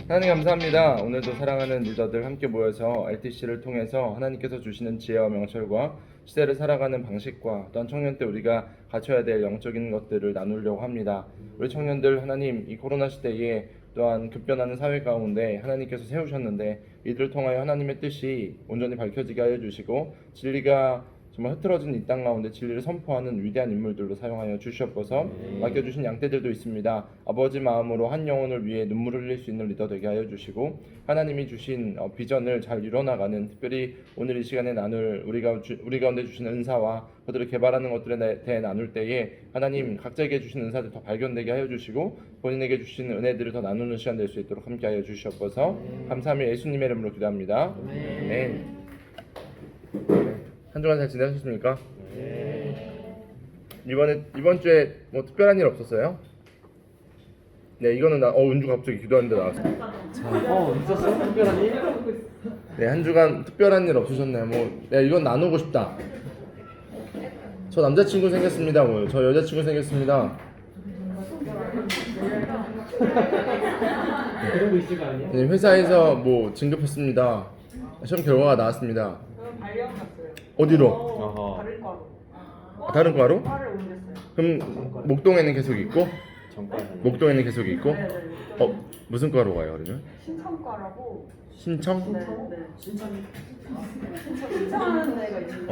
하나님 감사합니다. 오늘도 사랑하는 리더들 함께 모여서 RTC를 통해서 하나님께서 주시는 지혜와 명철과 시대를 살아가는 방식과 또한 청년 때 우리가 갖춰야 될 영적인 것들을 나누려고 합니다. 우리 청년들 하나님 이 코로나 시대에 또한 급변하는 사회 가운데 하나님께서 세우셨는데 이들을 통하여 하나님의 뜻이 온전히 밝혀지게 하여 주시고 진리가 정말 흐트러진 이 땅 가운데 진리를 선포하는 위대한 인물들로 사용하여 주시옵소서. 맡겨주신 양떼들도 있습니다. 아버지 마음으로 한 영혼을 위해 눈물을 흘릴 수 있는 리더 되게 하여 주시고 하나님이 주신 비전을 잘 이뤄나가는 특별히 오늘 이 시간에 나눌 우리 가운데 주신 은사와 그들을 개발하는 것들에 대해 나눌 때에 하나님 각자에게 주신 은사들 더 발견되게 하여 주시고 본인에게 주신 은혜들을 더 나누는 시간 될 수 있도록 함께 하여 주시옵소서. 감사하며 예수님의 이름으로 기도합니다. 아멘. 한 주간 잘 지내셨습니까? 네. 이번 주에 뭐 특별한 일 없었어요? 네, 이거는 은주 갑자기 기도하는데 나왔어. 있었어요? 특별한 일? 네, 한 주간 특별한 일 없으셨나요? 이건 나누고 싶다. 저 남자친구 생겼습니다. 저 여자친구 생겼습니다. 그런 거 있을 거 아니야? 네, 회사에서 뭐 진급했습니다. 시험 결과가 나왔습니다. 발령 갔어요. 어디로? 다른 과로. 다른 과로? 과를 옮겼어요. 그럼 목동에는 계속 있고? 정과는 목동에는 계속 있고? 네. 무슨 과로 가요 그러면? 신청과라고. 신청? 네. 신청하는 데가 있는데.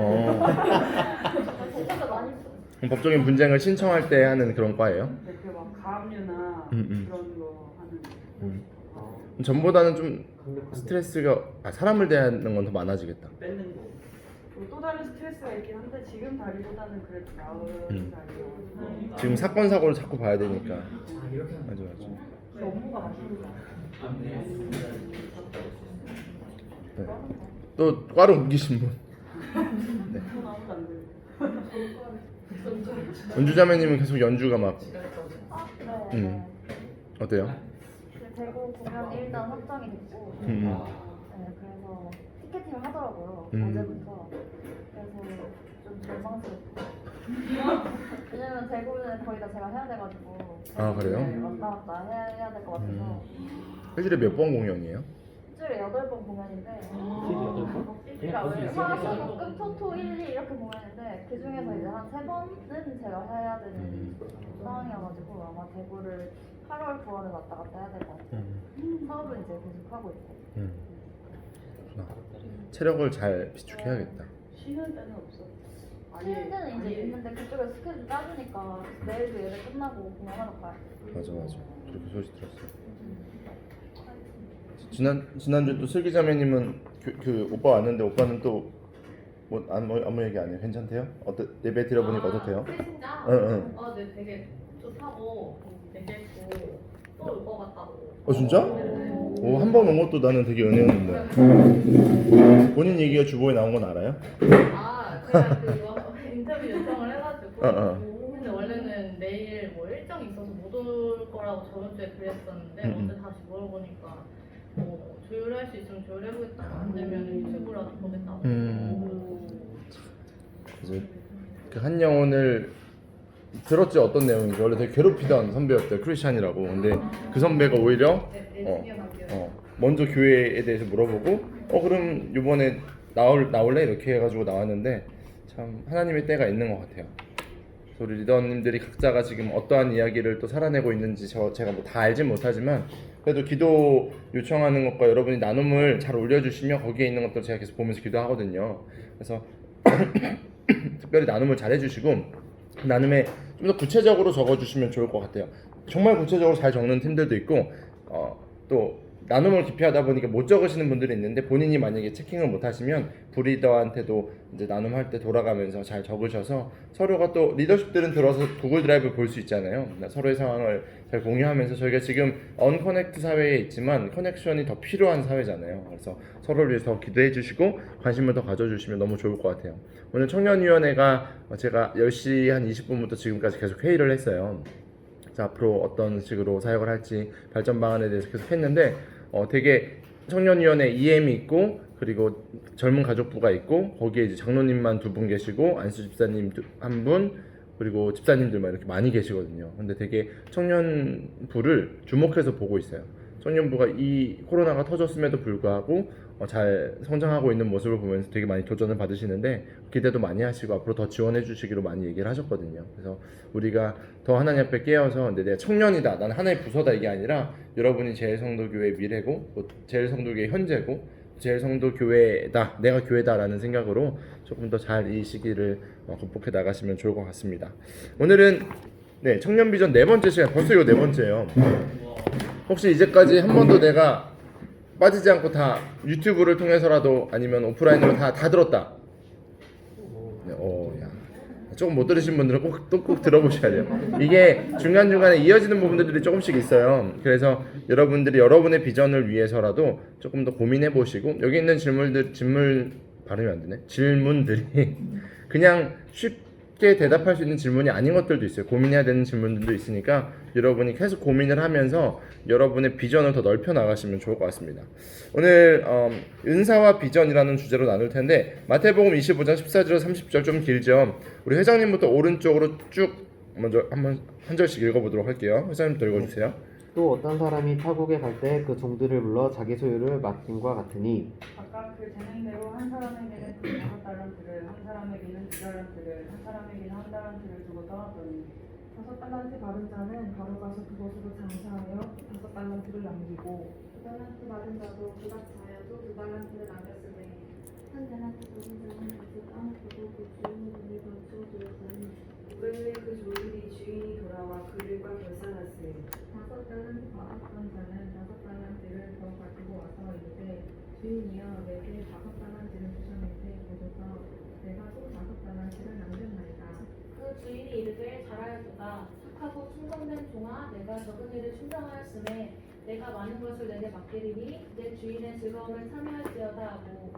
그럼 법적인 분쟁을 신청할 때 하는 그런 과예요? 네, 그막 가압류나 음. 그런 거 하는. 전보다는 좀 스트레스가 사람을 대하는 건 더 많아지겠다. 뺏는 거. 그리고 또 다른 스트레스가 있긴 한데 지금 다리보다는 그래도 나은 자리여가지고. 지금 사건 사고를 자꾸 봐야 되니까. 맞아. 그 업무가 많습니다. 네. 또 과로 옮기신 분. 네. 돈 아무도 안 들고. 연주자매님은 계속 연주가 막. 네. 어때요? 대구 공연이 일단 확정이 됐고, 음. 네, 그래서 티켓팅을 하더라고요. 어제부터. 그래서 좀 절망스럽고. 왜냐면 대구는 거의 다 제가 해야 돼가지고. 아, 그래요? 네, 왔다 갔다 해야 될 것 같아서. 일주일에 몇 번 공연이에요? 일주일에 8번 공연인데. 그냥 거기 있으니까. 화수목금 토토 1, 2 이렇게 공연인데 그 중에서 이제 한 3번은 제가 해야 되는 상황이어가지고 아마 대구를 8월, 9월에 왔다 갔다 해야 될 것 같아요. 사업은 이제 계속 하고 있고. 그렇구나. 체력을 잘 비축해야겠다. 쉬는 때는 없어. 쉬는 때는 이제 있는데 그쪽에서 스케줄 짜주니까 내일도 예배 끝나고 공연하러 가요. 맞아. 그렇게 소식 들었어요. 지난주 또 슬기자매님은 그 오빠 왔는데 오빠는 또 아무 얘기 안 해요. 괜찮대요? 예배 들어보니까 어떻대요? 진짜? 응. 네, 되게 좋다고 얘기했고 또 올 것 같다고. 진짜? 한 번 온 것도 나는 되게 은혜였는데. 본인 얘기가 주보에 나온 건 알아요? 제가 그 인터뷰 요청을 해가지고 근데 원래는 내일 뭐 일정이 있어서 못 올 거라고 저번 주에 그랬었는데 어제 다시 물어보니까 조율할 수 있으면 조율해보겠다, 안 되면 유튜브라도 보겠다고. 그래서 그 한 영혼을 들었지. 어떤 내용인지. 원래 되게 괴롭히던 선배였대요, 크리스찬이라고. 근데 그 선배가 오히려 먼저 교회에 대해서 물어보고 그럼 이번에 나올래? 이렇게 해가지고 나왔는데 참 하나님의 때가 있는 것 같아요. 그래서 우리 리더님들이 각자가 지금 어떠한 이야기를 또 살아내고 있는지 제가 뭐 다 알진 못하지만 그래도 기도 요청하는 것과 여러분이 나눔을 잘 올려주시면 거기에 있는 것들 제가 계속 보면서 기도하거든요. 그래서 특별히 나눔을 잘 해주시고 나눔에 좀 더 구체적으로 적어주시면 좋을 것 같아요. 정말 구체적으로 잘 적는 팀들도 있고 또 나눔을 깊이 하다 보니까 못 적으시는 분들이 있는데 본인이 만약에 체킹을 못 하시면 부리더한테도 이제 나눔할 때 돌아가면서 잘 적으셔서 서로가 또 리더십들은 들어서 구글 드라이브 볼 수 있잖아요. 서로의 상황을 잘 공유하면서 저희가 지금 언커넥트 사회에 있지만 커넥션이 더 필요한 사회잖아요. 그래서 서로를 위해서 더 기도해 주시고 관심을 더 가져주시면 너무 좋을 것 같아요. 오늘 청년위원회가 제가 10시 한 20분부터 지금까지 계속 회의를 했어요. 앞으로 어떤 식으로 사역을 할지 발전 방안에 대해서 계속 했는데 되게 청년위원회 EM이 있고 그리고 젊은 가족부가 있고 거기에 이제 장로님만 2분 계시고 안수 집사님 1분 그리고 집사님들만 이렇게 많이 계시거든요. 근데 되게 청년부를 주목해서 보고 있어요. 청년부가 이 코로나가 터졌음에도 불구하고 잘 성장하고 있는 모습을 보면서 되게 많이 도전을 받으시는데 기대도 많이 하시고 앞으로 더 지원해 주시기로 많이 얘기를 하셨거든요. 그래서 우리가 더 하나님 앞에 깨어서 내가 청년이다, 나는 하나의 부서다 이게 아니라 여러분이 제일성도교회의 미래고 제일성도교회의 현재고 제일성도교회다, 내가 교회다라는 생각으로 조금 더 잘 이 시기를 극복해 나가시면 좋을 것 같습니다. 오늘은 청년 비전 4번째 시간, 벌써 이거 4번째예요. 혹시 이제까지 한 번도 내가 빠지지 않고 다 유튜브를 통해서라도 아니면 오프라인으로 다 들었다. 야. 조금 못 들으신 분들은 꼭 들어보셔야 돼요. 이게 중간중간에 이어지는 부분들이 조금씩 있어요. 그래서 여러분들이 여러분의 비전을 위해서라도 조금 더 고민해 보시고 여기 있는 발음이 안 되네. 질문들이 그냥 쉽게 대답할 수 있는 질문이 아닌 것들도 있어요. 고민해야 되는 질문들도 있으니까 여러분이 계속 고민을 하면서 여러분의 비전을 더 넓혀 나가시면 좋을 것 같습니다. 오늘 은사와 비전이라는 주제로 나눌 텐데 마태복음 25장 14절 30절 좀 길죠. 우리 회장님부터 오른쪽으로 쭉 먼저 한 절씩 읽어보도록 할게요. 회장님부터 읽어주세요. 또 어떤 사람이 타국에 갈 때 그 종들을 불러 자기 소유를 맡김과 같으니 각각 그 재능대로 한 사람에게는 5달란트를, 한 사람에게는 2달란트를, 한 사람에게는 1달란트를 주고 떠났더니 5달란트 받은 자는 바로 가서 그것으로 장사하여 5달란트를 남기고 2달란트 받은 자도 그같이 하여도 2달란트를 남겼으니 1달란트 받은 자는 다시 땅을 두고 그 주인의 돈을 감추어 두었더니 그날에 그 조일이 주인이 돌아와 그 일과 결산하시니 5달란트 받았던 자는 5달란트를 더 가지고 와서 이르되 주인이여 내게 5달란트를 주셨는데 보소서 내가 또 5달란트를 남겼나이다. 그 주인이 이르되 잘하였도다. 착하고 충성된 종아, 내가 적은 일을 충성하였으매 내가 많은 것을 내게 맡기리니 내 주인의 즐거움을 참여할지어다 하고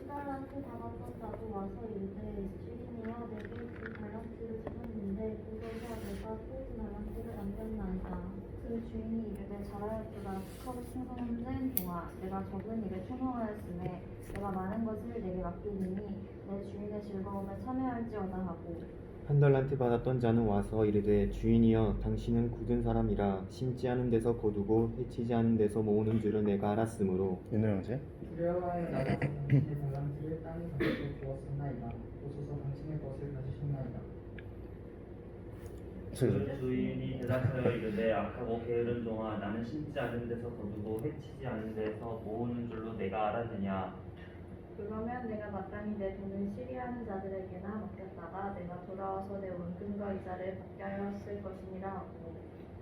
2달란트 받았던 자도 와서 이르되 주인이여 내게 2달란트를 주셨는데 보소서 내가 또 2달란트를 남겼나이다. 그 주인이 이르되 잘하였도다. 착하고 충성된 종아, 내가 적은 일에 충성하였으매 내가 많은 것을 내게 맡기리니 내 주인의 즐거움을 참여할지어다 하고 1달란트 받았던 자는 와서 이르되 주인이여 당신은 굳은 사람이라 심지 않은 데서 거두고 해치지 않은 데서 모으는 줄을 내가 알았으므로 윤호 형제. 두려워하여 나가 당신의 달란트를 땅에 가지고 주었었나이다. 보소서 당신의 것을 가지셨나이다. 그 주인이 대답하여 이르되 악하고 게으른 종아, 나는 심지 않은 데서 거두고 해치지 않은 데서 모으는 줄로 내가 알았느냐. 그러면 내가 마땅히 내 돈을 시리하는 자들에게나 맡겼다가 내가 돌아와서 내 원금과 이자를 받게 하였을 것이니라 하고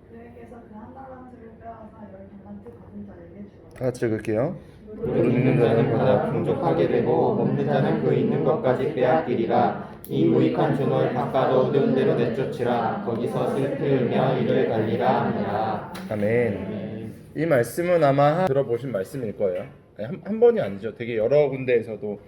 그에게서 그 1달란트를 빼앗아 10달란트 받은 자에게 주었다. 다 같이 읽을게요. 무릇 있는 자는 받아 풍족하게 되고 없는 자는 그 있는 것까지 빼앗기리라. 이 무익한 종을 바꿔 얻은 대로 내쫓으라. 거기서 슬프며 이를 갈리라 하니라. 아멘. 이 말씀은 아마 들어보신 말씀일 거예요. 한 번이 아니죠. 되게 여러 군데에서도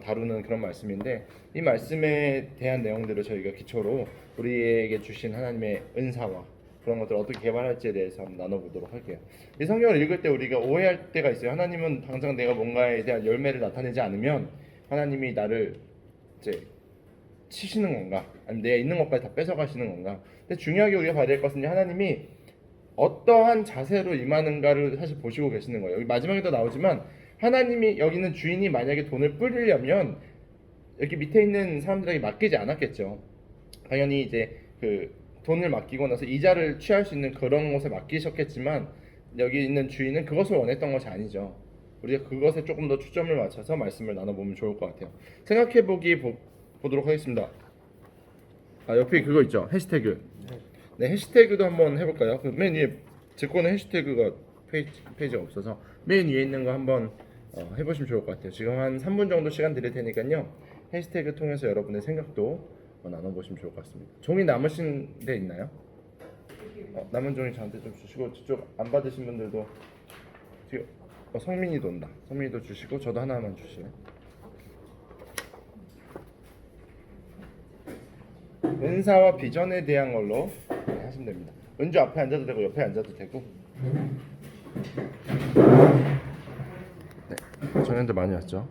다루는 그런 말씀인데 이 말씀에 대한 내용들을 저희가 기초로 우리에게 주신 하나님의 은사와 그런 것들을 어떻게 개발할지에 대해서 한번 나눠보도록 할게요. 이 성경을 읽을 때 우리가 오해할 때가 있어요. 하나님은 당장 내가 뭔가에 대한 열매를 나타내지 않으면 하나님이 나를 이제 치시는 건가? 아니면 내가 있는 것까지 다 뺏어가시는 건가? 근데 중요하게 우리가 봐야 될 것은 하나님이 어떠한 자세로 임하는가를 사실 보시고 계시는 거예요. 여기 마지막에도 나오지만 하나님이 여기는 주인이 만약에 돈을 뿌리려면 여기 밑에 있는 사람들에게 맡기지 않았겠죠. 당연히 이제 그 돈을 맡기고 나서 이자를 취할 수 있는 그런 곳에 맡기셨겠지만 여기 있는 주인은 그것을 원했던 것이 아니죠. 우리가 그것에 조금 더 초점을 맞춰서 말씀을 나눠보면 좋을 것 같아요. 생각해보기 보도록 하겠습니다. 옆에 그거 있죠. 해시태그. 네, 해시태그도 한번 해볼까요? 맨 위에 제 거는 해시태그가 페이지가 없어서 맨 위에 있는 거 한번 해보시면 좋을 것 같아요. 지금 한 3분 정도 시간 드릴 테니까요. 해시태그 통해서 여러분의 생각도 나눠보시면 좋을 것 같습니다. 종이 남으신 데 있나요? 남은 종이 저한테 좀 주시고 저쪽 안 받으신 분들도 뒤에 성민이도 온다. 성민이도 주시고 저도 하나만 주시네. 은사와 비전에 대한 걸로 하시면 됩니다. 은주 앞에 앉아도 되고 옆에 앉아도 되고. 네, 청년들 많이 왔죠.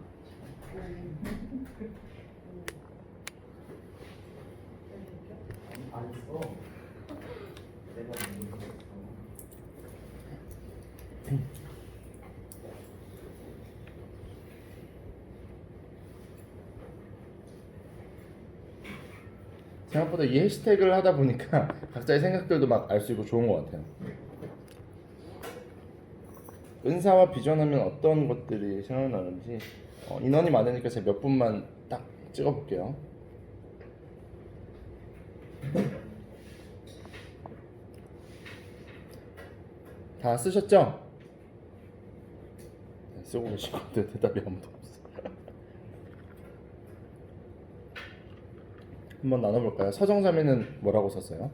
생각보다 이 해시태그를 하다 보니까 각자의 생각들도 막 알 수 있고 좋은 것 같아요. 은사와 비전하면 어떤 것들이 생각나는지 인원이 많으니까 제가 몇 분만 딱 찍어볼게요. 다 쓰셨죠? 네, 쓰고 계신 건데 대답이 아무도 없어. 한번 나눠볼까요? 서정자매는 뭐라고 썼어요?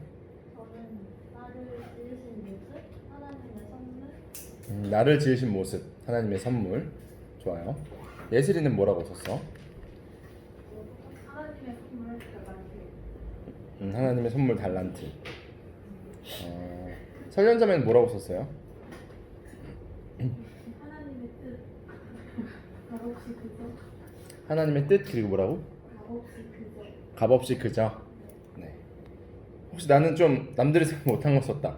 저는 나를 지으신 모습, 하나님의 선물. 나를 지으신 모습, 하나님의 선물. 좋아요. 예슬이는 뭐라고 썼어? 하나님의 선물 달란트. 하나님의 선물 달란트. 설련자매는 뭐라고 썼어요? 하나님의 뜻. 값없이 그저. 하나님의 뜻 그리고 뭐라고? 값없이 그저. 값없이 그저. 네. 혹시 나는 좀 남들이 생각 못한 거 썼다.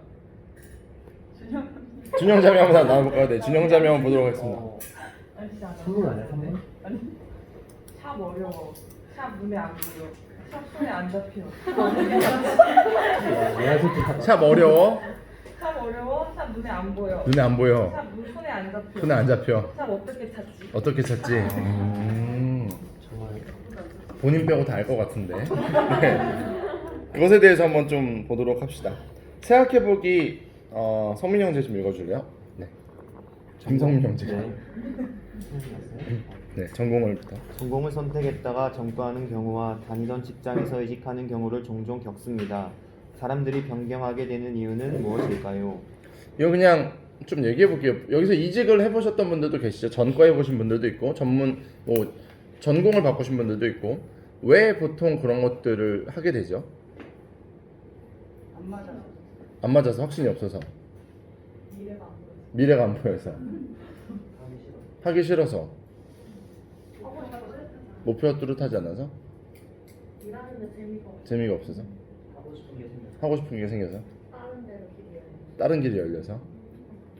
준영자매 한번 나눠볼까요? 네, 준영자매 한번 보도록 하겠습니다. 아니 진짜 선물 아니야 선물? 아니 샵 어려워. 샵 눈에 안 보여. 샵 손에 안 잡혀. 내가 솔직히 샵 어려워. 샵 어려워. 샵 눈에 안 보여. 눈에 안 보여. 샵 손에 안 잡혀. 손에 안 잡혀. 샵 어떻게 찾지? 어떻게 찾지? 정말 본인 빼고 다 알 것 같은데. 네. 그것에 대해서 한번 좀 보도록 합시다. 생각해보기 성민이 형제 좀 읽어줄래요? 네. 김성민 형제가. 네, 전공을부터. 전공을 선택했다가 전과하는 경우와 다니던 직장에서 이직하는 경우를 종종 겪습니다. 사람들이 변경하게 되는 이유는 무엇일까요? 이거 그냥 좀 얘기해 볼게요. 여기서 이직을 해보셨던 분들도 계시죠. 전과 해보신 분들도 있고 전공을 바꾸신 분들도 있고 왜 보통 그런 것들을 하게 되죠? 안 맞아. 안 맞아서 확신이 없어서 미래가 안 보여서 하기 싫어서 목표가 뚜렷하지 않아서 일하는데 재미가 없어서 하고 싶은 게 생겨서 다른 데로 길이 열려. 다른 길이 열려서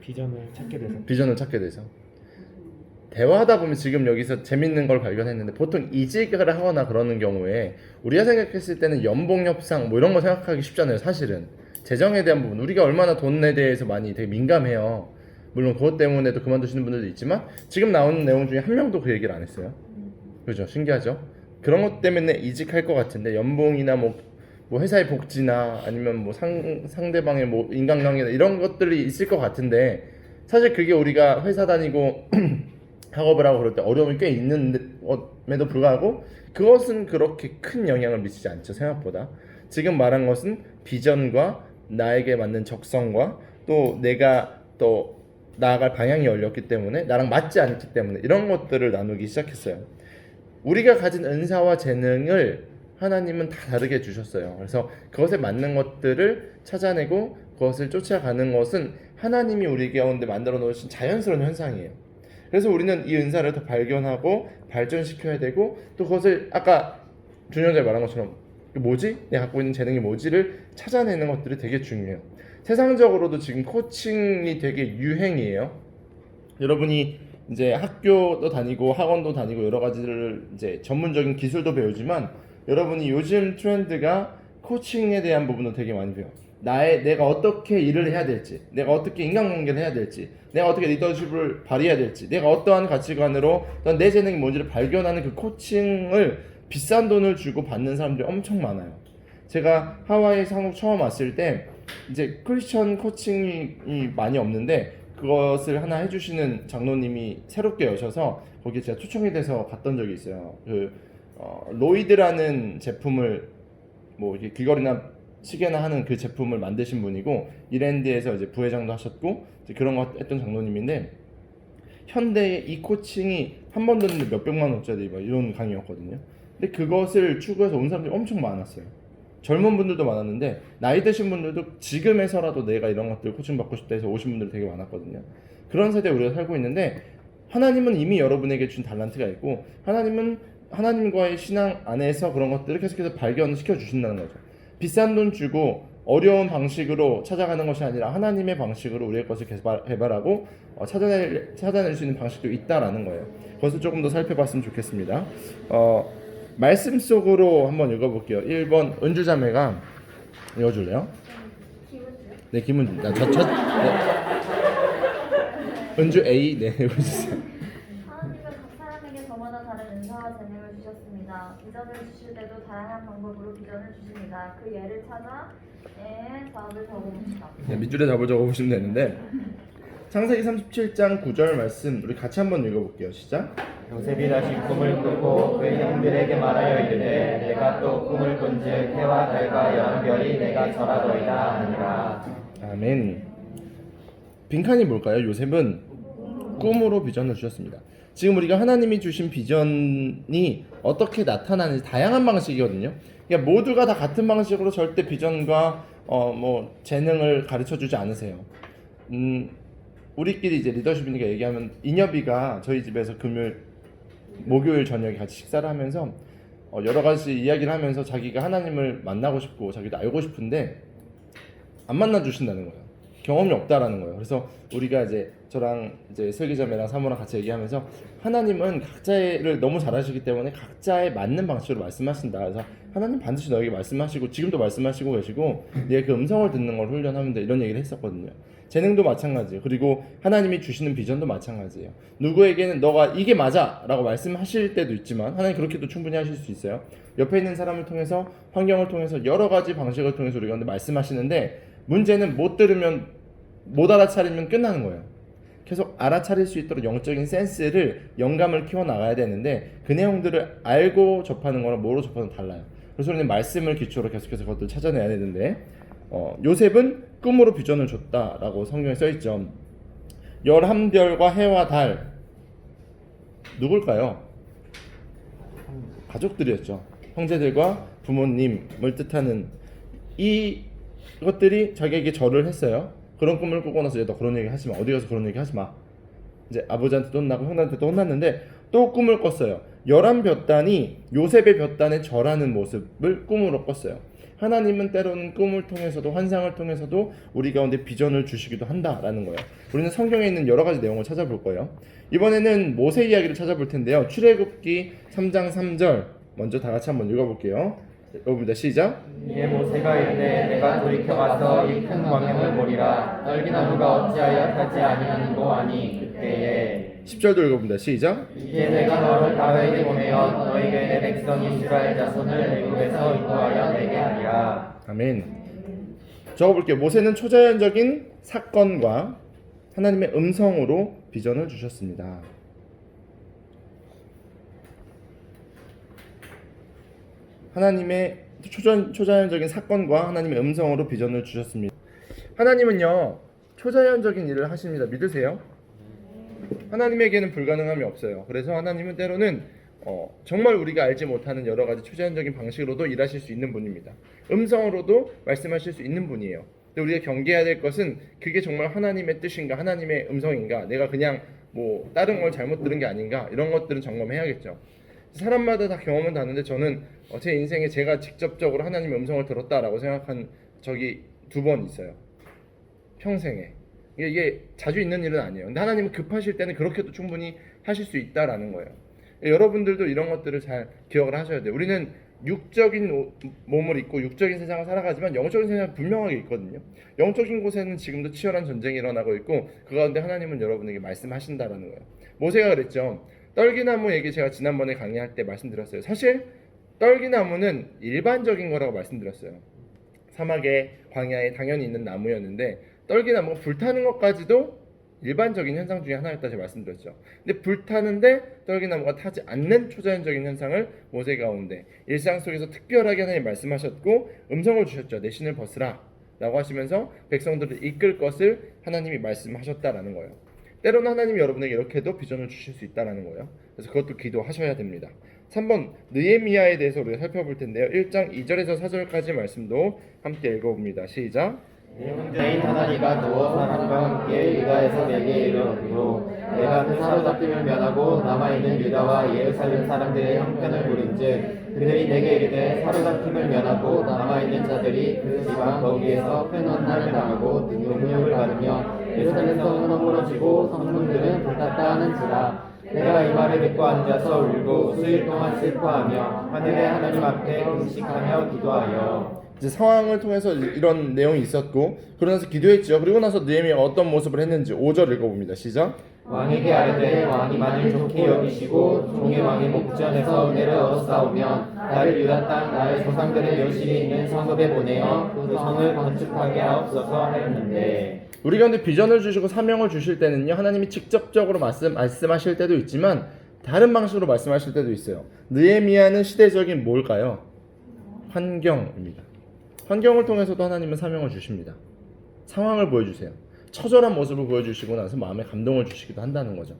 비전을 찾게 돼서 대화하다 보면 지금 여기서 재밌는 걸 발견했는데 보통 이직을 하거나 그러는 경우에 우리가 생각했을 때는 연봉 협상 뭐 이런 거 생각하기 쉽잖아요. 사실은 재정에 대한 부분 우리가 얼마나 돈에 대해서 많이 되게 민감해요. 물론 그것 때문에도 그만두시는 분들도 있지만 지금 나오는 내용 중에 한 명도 그 얘기를 안 했어요. 그죠? 신기하죠? 그런 것 때문에 이직할 것 같은데 연봉이나 뭐 회사의 복지나 아니면 뭐 상대방의 뭐 인간관계나 이런 것들이 있을 것 같은데 사실 그게 우리가 회사 다니고 학업을 하고 그럴 때 어려움이 꽤 있는데도 불구하고 그것은 그렇게 큰 영향을 미치지 않죠. 생각보다 지금 말한 것은 비전과 나에게 맞는 적성과 또 내가 또 나아갈 방향이 열렸기 때문에 나랑 맞지 않기 때문에 이런 것들을 나누기 시작했어요. 우리가 가진 은사와 재능을 하나님은 다 다르게 주셨어요. 그래서 그것에 맞는 것들을 찾아내고 그것을 쫓아가는 것은 하나님이 우리 가운데 만들어 놓으신 자연스러운 현상이에요. 그래서 우리는 이 은사를 더 발견하고 발전시켜야 되고 또 그것을 아까 준영자가 말한 것처럼 뭐지? 내가 갖고 있는 재능이 뭐지를 찾아내는 것들이 되게 중요해요. 세상적으로도 지금 코칭이 되게 유행이에요. 여러분이 이제 학교도 다니고 학원도 다니고 여러 가지를 이제 전문적인 기술도 배우지만 여러분이 요즘 트렌드가 코칭에 대한 부분도 되게 많이 배워요. 내가 어떻게 일을 해야 될지, 내가 어떻게 인간관계를 해야 될지, 내가 어떻게 리더십을 발휘해야 될지, 내가 어떠한 가치관으로 내 재능이 뭔지를 발견하는 그 코칭을 비싼 돈을 주고 받는 사람들이 엄청 많아요. 제가 하와이에서 한국 처음 왔을 때 이제 크리스천 코칭이 많이 없는데 그것을 하나 해주시는 장로님이 새롭게 여셔서 거기에 제가 초청이 돼서 갔던 적이 있어요. 로이드라는 제품을 뭐 이렇게 귀걸이나 시계나 하는 그 제품을 만드신 분이고 이랜드에서 이제 부회장도 하셨고 이제 그런 거 했던 장로님인데 현대의 이 코칭이 한 번 듣는데 몇백만 원짜리 막 이런 강의였거든요. 근데 그것을 추구해서 온 사람들이 엄청 많았어요. 젊은 분들도 많았는데 나이 드신 분들도 지금에서라도 내가 이런 것들 코칭 받고 싶다 해서 오신 분들이 되게 많았거든요. 그런 세대에 우리가 살고 있는데 하나님은 이미 여러분에게 준 달란트가 있고 하나님은 하나님과의 신앙 안에서 그런 것들을 계속해서 발견시켜 주신다는 거죠. 비싼 돈 주고 어려운 방식으로 찾아가는 것이 아니라 하나님의 방식으로 우리의 것을 개발하고 찾아낼 수 있는 방식도 있다라는 거예요. 그것을 조금 더 살펴봤으면 좋겠습니다. 말씀 속으로 한번 읽어볼게요. 1번 은주자매가 읽어줄래요? 네, 김은주입니다. 은주 A 네 읽어주세요. 하나님은 각 사람에게 저마다 다른 은사와 재능을 주셨습니다. 비전을 주실 때도 다양한 방법으로 비전을 주십니다. 그 예를 찾아 답을 적어봅시다. 네, 밑줄에 답을 적어보시면 되는데 창세기 37장 9절 말씀 우리 같이 한번 읽어볼게요. 시작. 요셉이 다시 꿈을 꾸고 그 형들에게 말하여 이르되 내가 또 꿈을 꾼즉 해와 달과 여러 별이 내가 절하더이다 하니라. 아멘. 빈칸이 뭘까요? 요셉은 꿈으로 비전을 주셨습니다. 지금 우리가 하나님이 주신 비전이 어떻게 나타나는지 다양한 방식이거든요. 그러니까 모두가 다 같은 방식으로 절대 비전과 뭐 재능을 가르쳐 주지 않으세요. 우리끼리 이제 리더십이니까 얘기하면 인여비가 저희 집에서 목요일 저녁에 같이 식사를 하면서 여러 가지 이야기를 하면서 자기가 하나님을 만나고 싶고 자기도 알고 싶은데 안 만나 주신다는 거예요. 경험이 없다라는 거예요. 그래서 우리가 이제 저랑 이제 설기자매랑 사모랑 같이 얘기하면서 하나님은 각자를 너무 잘하시기 때문에 각자에 맞는 방식으로 말씀하신다. 그래서 하나님 반드시 너에게 말씀하시고 지금도 말씀하시고 계시고 네가 그 음성을 듣는 걸 훈련하면 돼. 이런 얘기를 했었거든요. 재능도 마찬가지예요. 그리고 하나님이 주시는 비전도 마찬가지예요. 누구에게는 너가 이게 맞아 라고 말씀하실 때도 있지만 하나님 그렇게도 충분히 하실 수 있어요. 옆에 있는 사람을 통해서 환경을 통해서 여러 가지 방식을 통해서 우리가 말씀하시는데 문제는 못 들으면 못 알아차리면 끝나는 거예요. 계속 알아차릴 수 있도록 영적인 센스를 영감을 키워나가야 되는데 그 내용들을 알고 접하는 거랑 뭐로 접하는 건 달라요. 그래서 우리는 말씀을 기초로 계속해서 그것들을 찾아내야 되는데 요셉은 꿈으로 비전을 줬다라고 성경에 써있죠. 11별과 해와 달 누굴까요? 가족들이었죠. 형제들과 부모님을 뜻하는 이것들이 자기에게 절을 했어요. 그런 꿈을 꾸고 나서 너 그런 얘기 하지마, 어디 가서 그런 얘기 하지마. 이제 아버지한테도 혼나고 형들한테도 혼났는데 또 꿈을 꿨어요. 11볕단이 요셉의 볕단에 절하는 모습을 꿈으로 꿨어요. 하나님은 때로는 꿈을 통해서도 환상을 통해서도 우리 가운데 비전을 주시기도 한다라는 거예요. 우리는 성경에 있는 여러 가지 내용을 찾아볼 거예요. 이번에는 모세 이야기를 찾아볼 텐데요. 출애굽기 3장 3절 먼저 다 같이 한번 읽어볼게요. 읽어봅니다. 시작. 이에 모세가 이르되 내가 돌이켜 가서 이 큰 광야를 보리라. 떨기나무가 어찌하여 타지 아니하는고 하니 그때에 10절도 읽어봅니다. 시작. 이제 내가 너를 바로에게 보내어 너희가 내 백성 이스라엘 자손을 애굽에서 인도하여 내게 하리라. 아멘. 적어볼게요. 모세는 초자연적인 사건과 하나님의 음성으로 비전을 주셨습니다. 하나님의 초자연적인 사건과 하나님의 음성으로 비전을 주셨습니다. 하나님은요 초자연적인 일을 하십니다. 믿으세요? 하나님에게는 불가능함이 없어요. 그래서 하나님은 때로는 정말 우리가 알지 못하는 여러 가지 초자연적인 방식으로도 일하실 수 있는 분입니다. 음성으로도 말씀하실 수 있는 분이에요. 근데 우리가 경계해야 될 것은 그게 정말 하나님의 뜻인가 하나님의 음성인가 내가 그냥 뭐 다른 걸 잘못 들은 게 아닌가 이런 것들은 점검해야겠죠. 사람마다 다 경험은 다른데 저는 제 인생에 제가 직접적으로 하나님의 음성을 들었다라고 생각한 적이 2번 있어요. 평생에. 이게 자주 있는 일은 아니에요. 근데 하나님은 급하실 때는 그렇게도 충분히 하실 수 있다라는 거예요. 여러분들도 이런 것들을 잘 기억을 하셔야 돼요. 우리는 육적인 몸을 입고 육적인 세상을 살아가지만 영적인 세상은 분명하게 있거든요. 영적인 곳에는 지금도 치열한 전쟁이 일어나고 있고 그 가운데 하나님은 여러분에게 말씀하신다라는 거예요. 모세가 그랬죠. 떨기나무 얘기 제가 지난번에 강의할 때 말씀드렸어요. 사실 떨기나무는 일반적인 거라고 말씀드렸어요. 사막에 광야에 당연히 있는 나무였는데 떨기나무가 불타는 것까지도 일반적인 현상 중에 하나였다 제가 말씀드렸죠. 근데 불타는데 떨기나무가 타지 않는 초자연적인 현상을 모세 가운데 일상 속에서 특별하게 하나님 말씀하셨고 음성을 주셨죠. 내 신을 벗으라 라고 하시면서 백성들을 이끌 것을 하나님이 말씀하셨다라는 거예요. 때로는 하나님이 여러분에게 이렇게도 비전을 주실 수 있다는 거예요. 그래서 그것도 기도하셔야 됩니다. 3번 느헤미야에 대해서 우리가 살펴볼 텐데요. 1장 2절에서 4절까지 말씀도 함께 읽어봅니다. 시작. 형제인 하나니가 누워 사람과 함께 유다에서 내게 이르렀으므로 내가 그 사로잡힘을 면하고 남아있는 유다와 예루살렘 사람들의 형편을 물은즉 그들이 내게 이르되 사로잡힘을 면하고 남아있는 자들이 그 지방 거기에서 큰 환난을 당하고 능욕을 받으며 예루살렘 성은 허물어지고 성문들은 불탔다 하는지라 내가 이 말을 듣고 앉아서 울고 수일 동안 슬퍼하며 하늘의 하나님 앞에 금식하며 기도하여. 이제 상황을 통해서 이런 내용이 있었고 그러고 나서 기도했죠. 그리고 나서 느헤미야가 어떤 모습을 했는지 5절 읽어봅니다. 시작. 왕에게 아뢰되 왕이 만일 좋게 여기시고 종의 왕의 목전에서 은혜를 얻었사오면 나를 유다 땅 나의 조상들의 묘실이 있는 성읍에 보내어 그 성을 건축하게 하옵소서 하였는데. 우리 가운데 비전을 주시고 사명을 주실 때는요, 하나님이 직접적으로 말씀하실 때도 있지만 다른 방식으로 말씀하실 때도 있어요. 느헤미야는 시대적인 뭘까요? 환경입니다. 환경을 통해서도 하나님은 사명을 주십니다. 상황을 보여주세요. 처절한 모습을 보여주시고 나서 마음에 감동을 주시기도 한다는 거죠.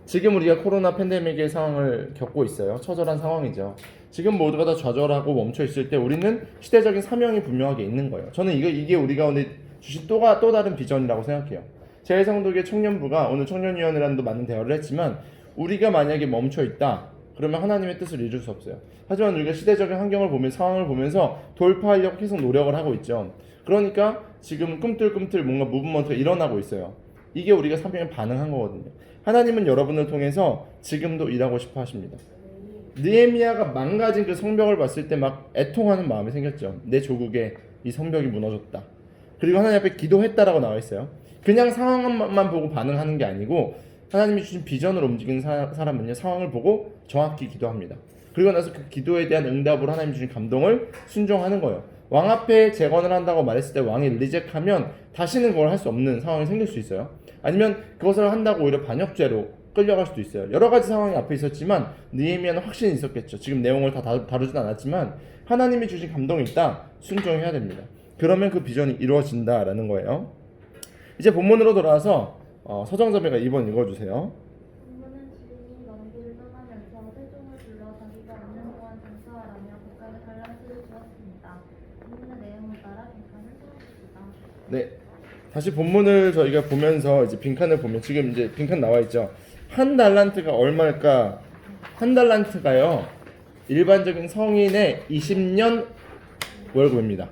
지금 우리가 코로나 팬데믹의 상황을 겪고 있어요. 처절한 상황이죠. 지금 모두가 다 좌절하고 멈춰 있을 때 우리는 시대적인 사명이 분명하게 있는 거예요. 저는 이게 우리가 오늘 주신 또 다른 비전이라고 생각해요. 제일성도교회 청년부가 오늘 청년위원회랑도 많은 대화를 했지만 우리가 만약에 멈춰 있다 그러면 하나님의 뜻을 이룰 수 없어요. 하지만 우리가 시대적인 환경을 보면서 상황을 보면서 돌파하려고 계속 노력을 하고 있죠. 그러니까 지금 꿈틀꿈틀 뭔가 무브먼트가 일어나고 있어요. 이게 우리가 사명에 반응한 거거든요. 하나님은 여러분을 통해서 지금도 일하고 싶어 하십니다. 느헤미야가 망가진 그 성벽을 봤을 때 막 애통하는 마음이 생겼죠. 내 조국에 이 성벽이 무너졌다. 그리고 하나님 앞에 기도했다라고 나와 있어요. 그냥 상황만 보고 반응하는 게 아니고 하나님이 주신 비전을 움직이는 사람은요, 상황을 보고 정확히 기도합니다. 그리고 나서 그 기도에 대한 응답으로 하나님 주신 감동을 순종하는 거예요. 왕 앞에 재건을 한다고 말했을 때 왕이 리젝하면 다시는 그걸 할 수 없는 상황이 생길 수 있어요. 아니면 그것을 한다고 오히려 반역죄로 끌려갈 수도 있어요. 여러 가지 상황이 앞에 있었지만 느헤미야는 확신이 있었겠죠. 지금 내용을 다 다루진 않았지만 하나님이 주신 감동이 있다. 순종해야 됩니다. 그러면 그 비전이 이루어진다라는 거예요. 이제 본문으로 돌아와서 서정자매가 2번 읽어주세요. 본문은 주인이 먼 길을 떠나면서 세종을 불러 자기가 있는 동안 장사하라며 각각의 달란트를 주었습니다. 본문의 내용을 따라 빈칸을 세워줍니다. 네, 다시 본문을 저희가 보면서 이제 빈칸을 보면 지금 이제 빈칸 나와 있죠. 한 달란트가 얼마일까? 한 달란트가요, 일반적인 성인의 20년 월급입니다.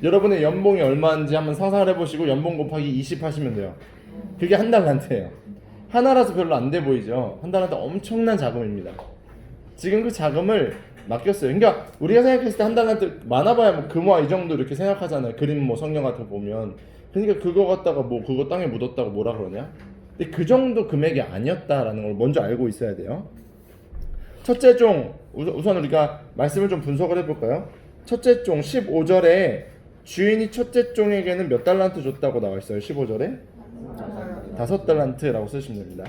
여러분의 연봉이 얼마인지 한번 상상을 해보시고 연봉 곱하기 20 하시면 돼요. 그게 한 달란트예요. 하나라서 별로 안 돼 보이죠. 한 달란트 엄청난 자금입니다. 지금 그 자금을 맡겼어요. 그러니까 우리가 생각했을 때 한 달란트 많아봐야 뭐 금화 이 정도 이렇게 생각하잖아요. 그림 뭐 성경 같은 거 보면. 그러니까 그거 갖다가 뭐 그거 땅에 묻었다고 뭐라 그러냐? 근데 그 정도 금액이 아니었다라는 걸 먼저 알고 있어야 돼요. 첫째 종, 우선 우리가 말씀을 좀 분석을 해볼까요? 첫째 종 15절에 주인이 첫째 종에게는 몇 달란트 줬다고 나와 있어요. 15절에 5달란트라고 쓰시면 됩니다.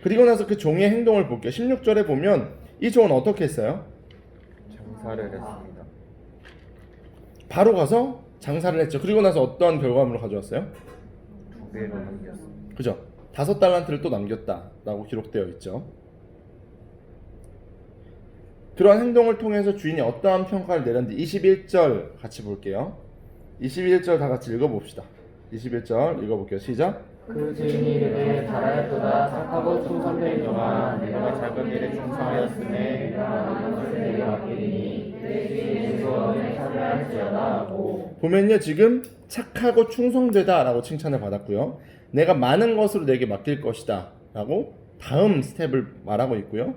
그리고 나서 그 종의 행동을 볼게요. 16절에 보면 이 종은 어떻게 했어요? 장사를 했습니다. 바로 가서 장사를 했죠. 그리고 나서 어떠한 결과물을 가져왔어요? 2배로 남겼습니다. 그죠? 5달란트를 또 남겼다라고 기록되어 있죠. 그런 행동을 통해서 주인이 어떠한 평가를 내렸는지 21절 같이 볼게요. 21절 다 같이 읽어봅시다. 21절 읽어볼게요. 시작. 그 주인이 이르되 잘하였도다. 착하고 충성된 종아, 내가 작은 일에 충성하였으매 내가 많은 것을 내게 맡기리니 내 주인의 즐거움에 참여할지어다 하고. 보면요, 지금 착하고 충성되다라고 칭찬을 받았고요. 내가 많은 것으로 내게 맡길 것이다 라고 다음 스텝을 말하고 있고요.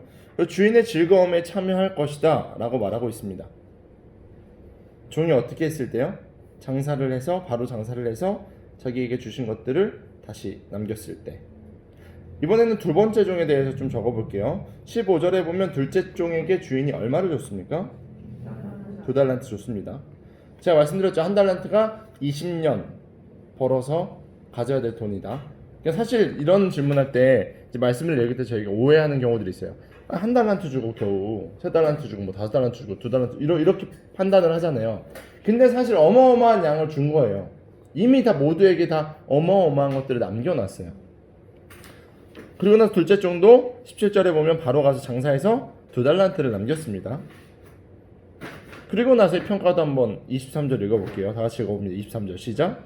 주인의 즐거움에 참여할 것이다 라고 말하고 있습니다. 종이 어떻게 했을 때요? 장사를 해서, 바로 장사를 해서 자기에게 주신 것들을 다시 남겼을 때. 이번에는 두 번째 종에 대해서 좀 적어볼게요. 15절에 보면 둘째 종에게 주인이 얼마를 줬습니까? 2달란트 줬습니다. 제가 말씀드렸죠. 한 달란트가 20년 벌어서 가져야 될 돈이다. 그러니까 사실 이런 질문할 때 이제 말씀을 얘기할 때 저희가 오해하는 경우들이 있어요. 한 달란트 주고 겨우 3달란트 주고 뭐 5달란트 주고 2달란트 이렇게 판단을 하잖아요. 근데 사실 어마어마한 양을 준 거예요. 이미 다 모두에게 다 어마어마한 것들을 남겨놨어요. 그리고 나서 둘째 종도 17절에 보면 바로 가서 장사해서 2달란트를 남겼습니다. 그리고 나서의 평가도 한번 23절 읽어볼게요. 다 같이 읽어봅니다. 23절 시작.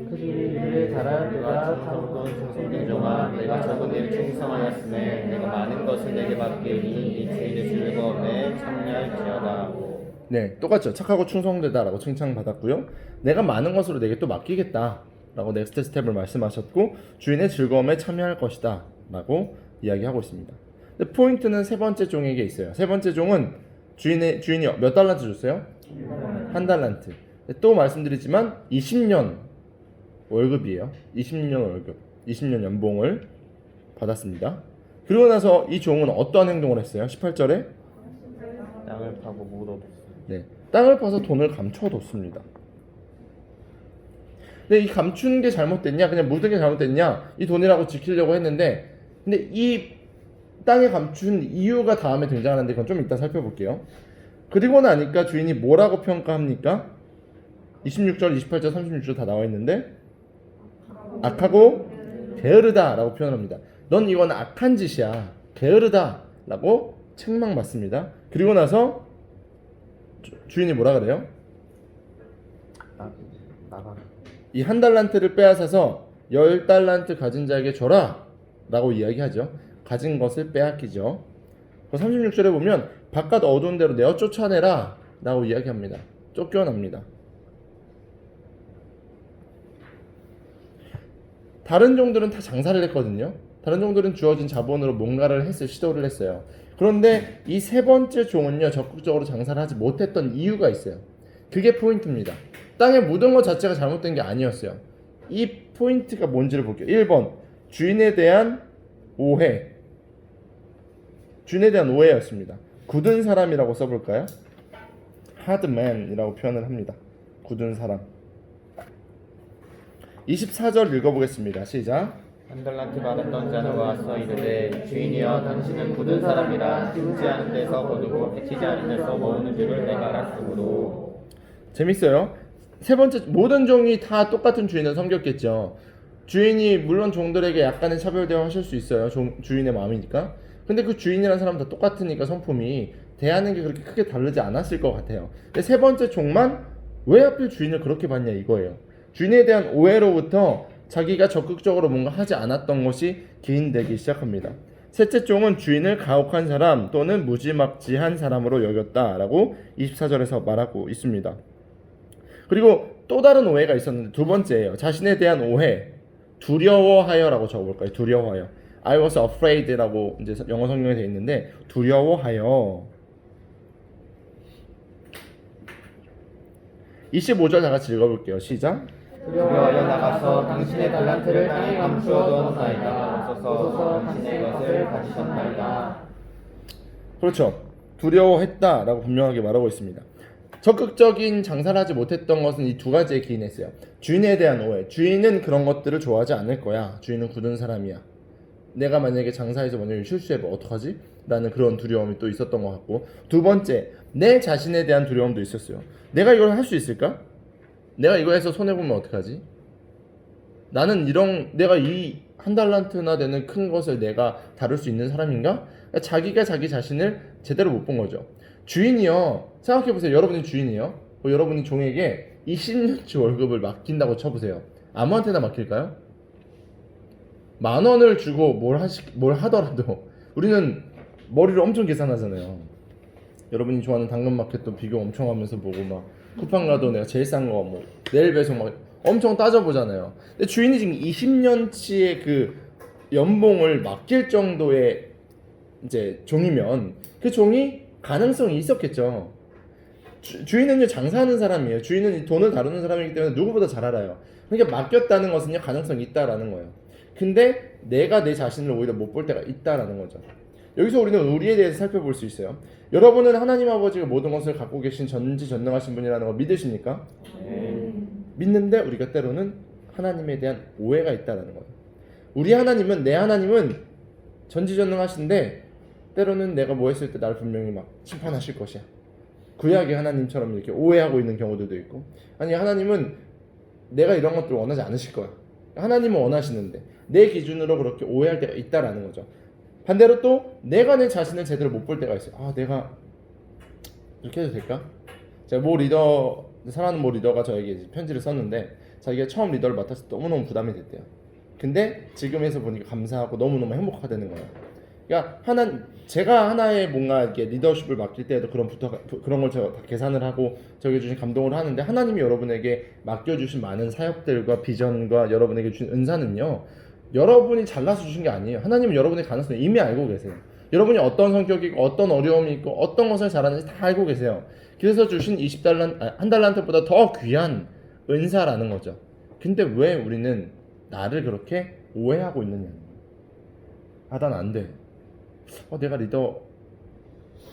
그 주인이 이르되 잘하였도다. 착하고 충성된 종아, 내가 적은 일에 충성하였으매 내가 많은 것을 내게 맡기니 이 주인의 즐거움에 참여할지어다 하고. 네, 똑같죠. 착하고 충성되다라고 칭찬받았고요. 내가 많은 것으로 내게 또 맡기겠다라고 넥스트 스텝을 말씀하셨고 주인의 즐거움에 참여할 것이다라고 이야기하고 있습니다. 근데 포인트는 세 번째 종에게 있어요. 세 번째 종은 주인이 몇 달란트 줬어요? 1달란트. 또 말씀드리지만 20년 월급이에요. 20년 월급, 20년 연봉을 받았습니다. 그리고 나서 이 종은 어떠한 행동을 했어요? 18절에 땅을 파고 묻어뒀어요. 네, 땅을 파서 돈을 감춰뒀습니다. 근데 이 감춘 게 잘못됐냐? 그냥 묻은 게 잘못됐냐? 이 돈이라고 지키려고 했는데 근데 이 땅에 감춘 이유가 다음에 등장하는데 그건 좀 이따 살펴볼게요. 그리고 나니까 주인이 뭐라고 평가합니까? 26절, 28절, 36절 다 나와 있는데 악하고 게으르다 라고 표현합니다. 넌 이건 악한 짓이야, 게으르다 라고 책망받습니다. 그리고 나서 주인이 뭐라 그래요? 나가. 이 1달란트를 빼앗아서 10달란트 가진 자에게 줘라 라고 이야기하죠. 가진 것을 빼앗기죠. 36절에 보면 바깥 어두운 데로 내어 쫓아내라 라고 이야기합니다. 쫓겨납니다. 다른 종들은 다 장사를 했거든요. 다른 종들은 주어진 자본으로 뭔가를 시도를 했어요. 그런데 이 세 번째 종은요, 적극적으로 장사를 하지 못했던 이유가 있어요. 그게 포인트입니다. 땅에 묻은 것 자체가 잘못된 게 아니었어요. 이 포인트가 뭔지를 볼게요. 1번, 주인에 대한 오해. 주인에 대한 오해였습니다. 굳은 사람이라고 써볼까요? hard man이라고 표현을 합니다. 굳은 사람. 24절 읽어보겠습니다. 시작. 1달란트 받았던 자는 와서 이르되 주인이여 당신은 굳은 사람이라 심지 않은 데서 거두고 해치지 않은 데서 모으는 줄을 내가 알았으므로. 재밌어요. 세 번째, 모든 종이 다 똑같은 주인을 섬겼겠죠. 주인이 물론 종들에게 약간의 차별 대우하실 수 있어요. 주인의 마음이니까. 근데 그 주인이라는 사람 다 똑같으니까 성품이 대하는 게 그렇게 크게 다르지 않았을 것 같아요. 근데 세 번째 종만 왜 하필 주인을 그렇게 봤냐 이거예요. 주인에 대한 오해로부터 자기가 적극적으로 뭔가 하지 않았던 것이 기인되기 시작합니다. 셋째 종은 주인을 가혹한 사람 또는 무지막지한 사람으로 여겼다라고 24절에서 말하고 있습니다. 그리고 또 다른 오해가 있었는데 두 번째예요. 자신에 대한 오해. 두려워하여라고 적어볼까요? 두려워하여. I was afraid라고 이제 영어 성경에 되어 있는데 두려워하여. 25절 다 같이 읽어볼게요. 시작. 두려워하여 나가서 당신의 달란트를 땅에 감추어 두었나이다. 어서서 당신의 것을 가지셨나이다. 그렇죠. 두려워했다라고 분명하게 말하고 있습니다. 적극적인 장사를 하지 못했던 것은 이 두 가지에 기인했어요. 주인에 대한 오해. 주인은 그런 것들을 좋아하지 않을 거야. 주인은 굳은 사람이야. 내가 만약에 장사에서 만약에 실수해봐 어떡하지? 라는 그런 두려움이 또 있었던 것 같고, 두 번째, 내 자신에 대한 두려움도 있었어요. 내가 이걸 할 수 있을까? 내가 이거 해서 손해보면 어떡하지? 내가 이 1달란트나 되는 큰 것을 내가 다룰 수 있는 사람인가? 자기가 자기 자신을 제대로 못 본 거죠. 주인이요, 생각해보세요. 여러분이 주인이요, 여러분이 종에게 20년치 월급을 맡긴다고 쳐보세요. 아무한테나 맡길까요? 10,000원을 주고 뭘 하더라도 우리는 머리를 엄청 계산하잖아요. 여러분이 좋아하는 당근마켓도 비교 엄청 하면서 보고, 막 쿠팡 가도 내가 제일 싼 거 뭐 내일 배송 막 엄청 따져보잖아요. 근데 주인이 지금 20년치의 그 연봉을 맡길 정도의 이제 종이면 그 종이 가능성이 있었겠죠. 주인은요, 장사하는 사람이에요. 주인은 돈을 다루는 사람이기 때문에 누구보다 잘 알아요. 그러니까 맡겼다는 것은요, 가능성이 있다라는 거예요. 근데 내가 내 자신을 오히려 못 볼 때가 있다라는 거죠. 여기서 우리는 우리에 대해서 살펴볼 수 있어요. 여러분은 하나님 아버지가 모든 것을 갖고 계신 전지전능하신 분이라는 걸 믿으십니까? 믿는데 우리가 때로는 하나님에 대한 오해가 있다라는 거예요. 우리 하나님은, 내 하나님은 전지전능하신데 때로는 내가 뭐 했을 때 나를 분명히 막 심판하실 것이야. 구약의 하나님처럼 이렇게 오해하고 있는 경우들도 있고, 아니 하나님은 내가 이런 것들을 원하지 않으실 거야. 하나님은 원하시는데 내 기준으로 그렇게 오해할 때가 있다라는 거죠. 반대로 또 내가 내 자신을 제대로 못 볼 때가 있어요. 아, 내가 이렇게 해도 될까? 제가 사랑하는 모 리더가 저에게 편지를 썼는데 자기가 처음 리더를 맡았을 때 너무너무 부담이 됐대요. 근데 지금에서 보니까 감사하고 너무너무 행복하다는 거예요. 그러니까 제가 하나의 뭔가 이렇게 리더십을 맡길 때에도 그런 걸 제가 다 계산을 하고 저에게 주신 감동을 하는데, 하나님이 여러분에게 맡겨주신 많은 사역들과 비전과 여러분에게 주신 은사는요, 여러분이 잘나서 주신 게 아니에요. 하나님은 여러분의 가능성을 이미 알고 계세요. 여러분이 어떤 성격이고 어떤 어려움이 있고 어떤 것을 잘하는지 다 알고 계세요. 그래서 주신 1 달란트보다 더 귀한 은사라는 거죠. 근데 왜 우리는 나를 그렇게 오해하고 있느냐. 난 안 돼. 내가 리더,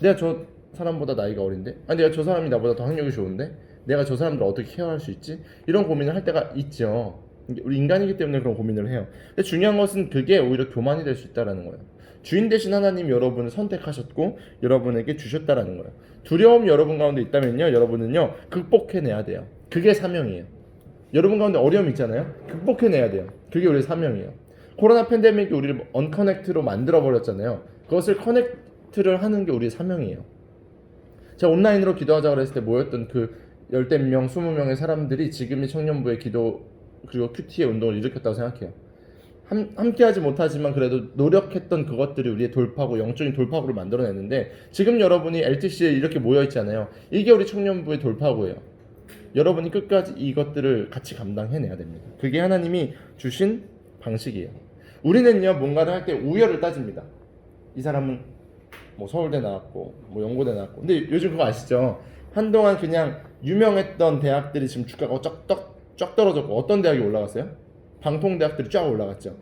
내가 저 사람보다 나이가 어린데, 내가 저 사람이 나보다 더 학력이 좋은데, 내가 저 사람들을 어떻게 케어할 수 있지? 이런 고민을 할 때가 있죠. 우리 인간이기 때문에 그런 고민을 해요. 근데 중요한 것은 그게 오히려 교만이 될 수 있다는 거예요. 주인 되신 하나님 여러분을 선택하셨고 여러분에게 주셨다라는 거예요. 두려움이 여러분 가운데 있다면요, 여러분은요 극복해내야 돼요. 그게 사명이에요. 여러분 가운데 어려움이 있잖아요. 극복해내야 돼요. 그게 우리의 사명이에요. 코로나 팬데믹이 우리를 언커넥트로 만들어버렸잖아요. 그것을 커넥트를 하는 게 우리의 사명이에요. 제가 온라인으로 기도하자고 그랬을 때 모였던 그 10명, 20명의 사람들이 지금의 청년부의 기도 그리고 큐티의 운동을 일으켰다고 생각해요. 함께하지 못하지만 그래도 노력했던 그것들이 우리의 돌파구, 영적인 돌파구를 만들어냈는데, 지금 여러분이 LTC에 이렇게 모여있잖아요. 이게 우리 청년부의 돌파구예요. 여러분이 끝까지 이것들을 같이 감당해내야 됩니다. 그게 하나님이 주신 방식이에요. 우리는요 뭔가를 할 때 우열을 따집니다. 이 사람은 뭐 서울대 나왔고 뭐 연고대 나왔고. 근데 요즘 그거 아시죠? 한동안 그냥 유명했던 대학들이 지금 주가가 쫙 떨어졌고, 어떤 대학이 올라갔어요? 방통대학들이 쫙 올라갔죠.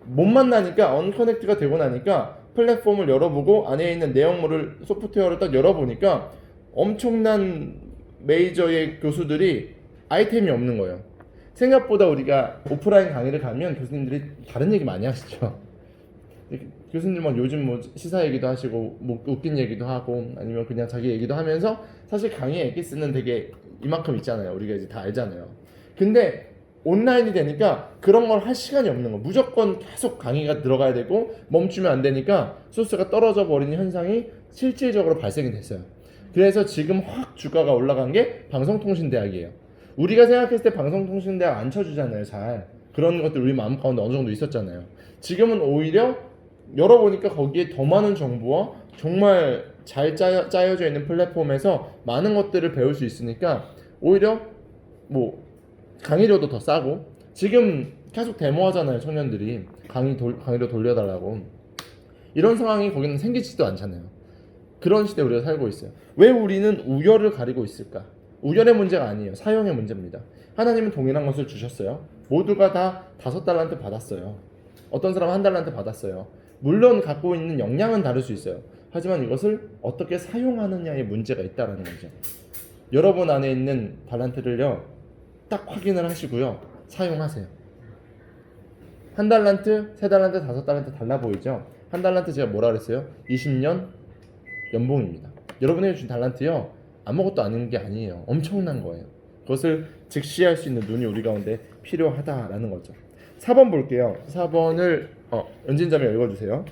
못 만나니까, 언커넥트가 되고 나니까 플랫폼을 열어보고 안에 있는 내용물을, 소프트웨어를 딱 열어보니까 엄청난 메이저의 교수들이 아이템이 없는 거예요. 생각보다 우리가 오프라인 강의를 가면 교수님들이 다른 얘기 많이 하시죠. 교수님 막 요즘 뭐 시사 얘기도 하시고 뭐 웃긴 얘기도 하고 아니면 그냥 자기 얘기도 하면서, 사실 강의의 엑기스는 되게 이만큼 있잖아요. 우리가 이제 다 알잖아요. 근데 온라인이 되니까 그런 걸 할 시간이 없는 거. 무조건 계속 강의가 들어가야 되고 멈추면 안 되니까 소스가 떨어져 버리는 현상이 실질적으로 발생이 됐어요. 그래서 지금 확 주가가 올라간 게 방송통신대학이에요. 우리가 생각했을 때 방송통신대학 안 쳐주잖아요. 잘 그런 것들 우리 마음 가운데 어느 정도 있었잖아요. 지금은 오히려 열어보니까 거기에 더 많은 정보와 정말 잘 짜여져 있는 플랫폼에서 많은 것들을 배울 수 있으니까 오히려 뭐 강의료도 더 싸고, 지금 계속 데모하잖아요. 청년들이 강의료 돌려달라고. 이런 상황이 거기는 생기지도 않잖아요. 그런 시대에 우리가 살고 있어요. 왜 우리는 우열을 가리고 있을까? 우열의 문제가 아니에요. 사용의 문제입니다. 하나님은 동일한 것을 주셨어요. 모두가 다 5달란트 받았어요. 어떤 사람은 1달란트 받았어요. 물론 갖고 있는 역량은 다를 수 있어요. 하지만 이것을 어떻게 사용하느냐의 문제가 있다는 거죠. 여러분 안에 있는 달란트를요 딱 확인을 하시고요 사용하세요. 1달란트, 3달란트, 5달란트 달라 보이죠? 1달란트 제가 뭐라 그랬어요? 20년 연봉입니다. 여러분에게 준 달란트요 아무것도 아닌 게 아니에요. 엄청난 거예요. 그것을 직시할 수 있는 눈이 우리 가운데 필요하다라는 거죠. 4번 볼게요. 4번을 은진자매 읽어주세요.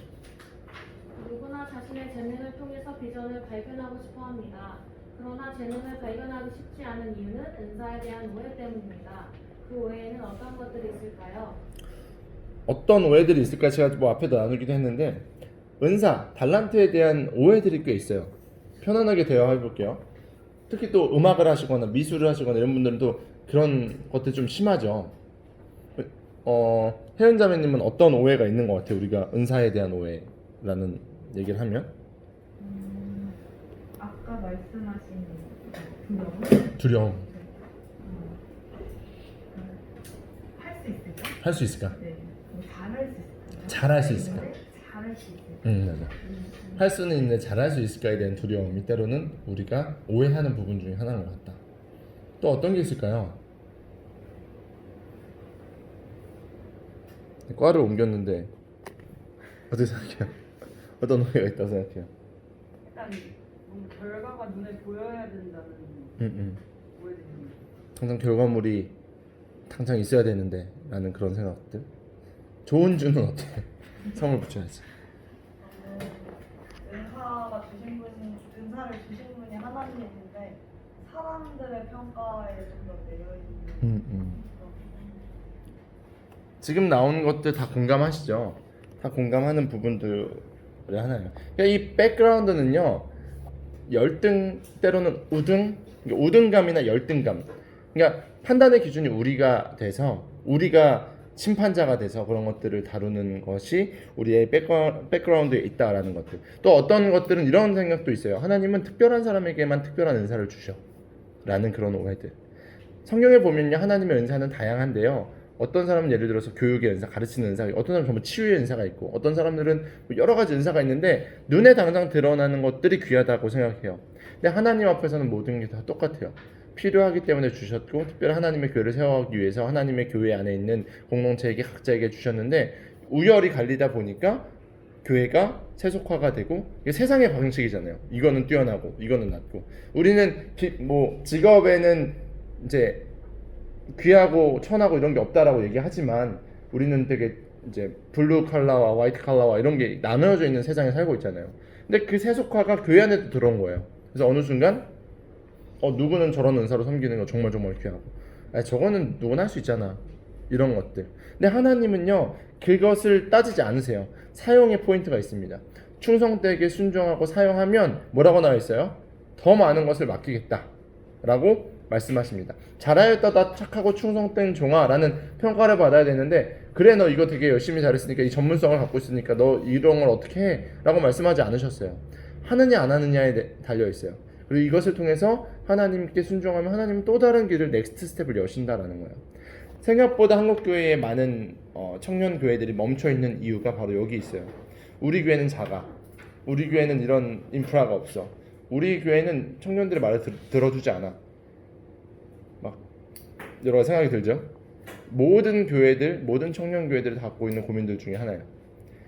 누구나 자신의 재능을 통해서 비전을 발견하고 싶어 합니다. 그러나 재능을 발견하기 쉽지 않은 이유는 은사에 대한 오해 때문입니다. 그 오해에는 어떤 것들이 있을까요? 어떤 오해들이 있을까? 제가 뭐 앞에도 나누기도 했는데, 은사, 달란트에 대한 오해들이 꽤 있어요. 편안하게 대화해 볼게요. 특히 또 음악을 하시거나 미술을 하시거나 이런 분들은 또 그런 것들 좀 심하죠. 혜연자매님은 어떤 오해가 있는 것 같아요? 우리가 은사에 대한 오해라는 얘기를 하면? 아까 말씀하신 두려움. 할 수 있을까? 할 수 있을까? 네. 잘할 수 있을까? 잘할 수 있을까? 잘할 수 있을까? 맞아. 할 수는 있는데 잘할 수 있을까에 대한 두려움이 때로는 우리가 오해하는 부분 중에 하나인 것 같다. 또 어떤 게 있을까요? 과를 옮겼는데 어떻게 생각해요? 어떤 오해가 있다고 생각해요? 일단 뭔가 결과가 눈에 보여야 된다는 오해들입니다. 항상 결과물이 당장 있어야 되는데 라는 그런 생각들. 좋은 주는 어때요? 성을 붙여야지. 은사를 주신 분이 하나님인데 사람들의 평가에 좀 더 매여 있는. 지금 나온 것들 다 공감하시죠? 다 공감하는 부분들 하나예요. 그러니까 이 백그라운드는요 열등 때로는 우등, 그러니까 우등감이나 열등감. 그러니까 판단의 기준이 우리가 돼서 우리가 심판자가 돼서 그런 것들을 다루는 것이 우리의 백그라운드에 있다라는 것들. 또 어떤 것들은 이런 생각도 있어요. 하나님은 특별한 사람에게만 특별한 은사를 주셔 라는 그런 오해들. 성경에 보면요 하나님의 은사는 다양한데요. 어떤 사람은 예를 들어서 교육의 은사, 가르치는 은사가 있고, 어떤 사람은 전부 치유의 은사가 있고, 어떤 사람들은 여러 가지 은사가 있는데 눈에 당장 드러나는 것들이 귀하다고 생각해요. 근데 하나님 앞에서는 모든 게 다 똑같아요. 필요하기 때문에 주셨고, 특별히 하나님의 교회를 세워가기 위해서 하나님의 교회 안에 있는 공동체에게 각자에게 주셨는데 우열이 갈리다 보니까 교회가 세속화가 되고, 이게 세상의 방식이잖아요. 이거는 뛰어나고 이거는 낮고. 우리는 뭐 직업에는 이제 귀하고 천하고 이런 게 없다라고 얘기하지만 우리는 되게 이제 블루 컬러와 화이트 컬러와 이런 게 나누어져 있는 세상에 살고 있잖아요. 근데 그 세속화가 교회 안에도 들어온 거예요. 그래서 어느 순간 누구는 저런 은사로 섬기는 거 정말 귀하고, 저거는 누구나 할 수 있잖아, 이런 것들. 근데 하나님은요 그것을 따지지 않으세요. 사용의 포인트가 있습니다. 충성되게 순종하고 사용하면 뭐라고 나와 있어요? 더 많은 것을 맡기겠다 라고 말씀하십니다. 잘하였다 착하고 충성된 종아 라는 평가를 받아야 되는데, 그래 너 이거 되게 열심히 잘했으니까 이 전문성을 갖고 있으니까 너 이런 걸 어떻게 해? 라고 말씀하지 않으셨어요. 하느냐 안 하느냐에 달려있어요. 그리고 이것을 통해서 하나님께 순종하면 하나님은 또 다른 길을 넥스트 스텝을 여신다라는 거예요. 생각보다 한국교회에 많은 청년 교회들이 멈춰있는 이유가 바로 여기 있어요. 우리 교회는 작아. 우리 교회는 이런 인프라가 없어. 우리 교회는 청년들의 말을 들어주지 않아. 막 여러 가지 생각이 들죠. 모든 교회들, 모든 청년 교회들이 갖고 있는 고민들 중에 하나예요.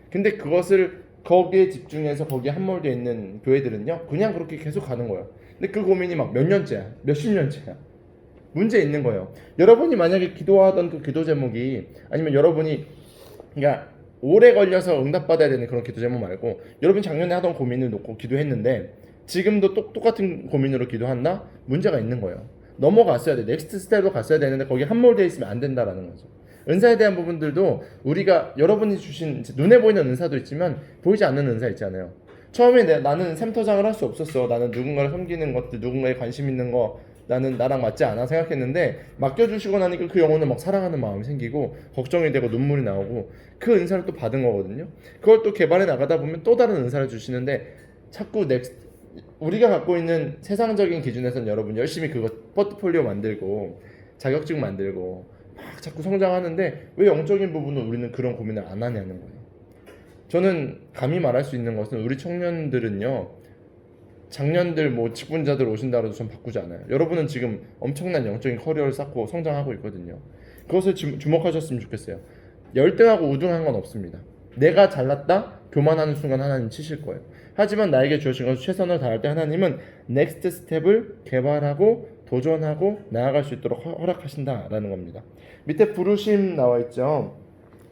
근데 그것을 거기에 집중해서 거기에 함몰되어 있는 교회들은요 그냥 그렇게 계속 가는 거예요. 근데 그 고민이 막 몇 년째야, 몇십 년째야. 문제 있는 거예요. 여러분이 만약에 기도하던 그 기도 제목이, 아니면 여러분이 그러니까 오래 걸려서 응답받아야 되는 그런 기도 제목 말고, 여러분이 작년에 하던 고민을 놓고 기도했는데 지금도 똑같은 고민으로 기도한다? 문제가 있는 거예요. 넘어갔어야 돼. 넥스트 스텝으로 갔어야 되는데 거기에 함몰되어 있으면 안 된다라는 거죠. 은사에 대한 부분들도 우리가 여러분이 주신 눈에 보이는 은사도 있지만 보이지 않는 은사 있잖아요. 처음에 나는 샘터장을 할 수 없었어. 나는 누군가를 섬기는 것들, 누군가에 관심 있는 거 나는 나랑 맞지 않아 생각했는데, 맡겨주시고 나니까 그 영혼을 막 사랑하는 마음이 생기고 걱정이 되고 눈물이 나오고, 그 은사를 또 받은 거거든요. 그걸 또 개발해 나가다 보면 또 다른 은사를 주시는데, 자꾸 우리가 갖고 있는 세상적인 기준에서는 여러분 열심히 그거 포트폴리오 만들고 자격증 만들고 막 자꾸 성장하는데 왜 영적인 부분은 우리는 그런 고민을 안 하냐는 거예요. 저는 감히 말할 수 있는 것은 우리 청년들은요 작년들 뭐 직분자들 오신다고 해도 전 바꾸지 않아요. 여러분은 지금 엄청난 영적인 커리어를 쌓고 성장하고 있거든요. 그것을 주목하셨으면 좋겠어요. 열등하고 우등한 건 없습니다. 내가 잘났다 교만하는 순간 하나님 치실 거예요. 하지만 나에게 주어진 것을 최선을 다할 때 하나님은 넥스트 스텝을 개발하고 도전하고 나아갈 수 있도록 허락하신다라는 겁니다. 밑에 부르심 나와 있죠.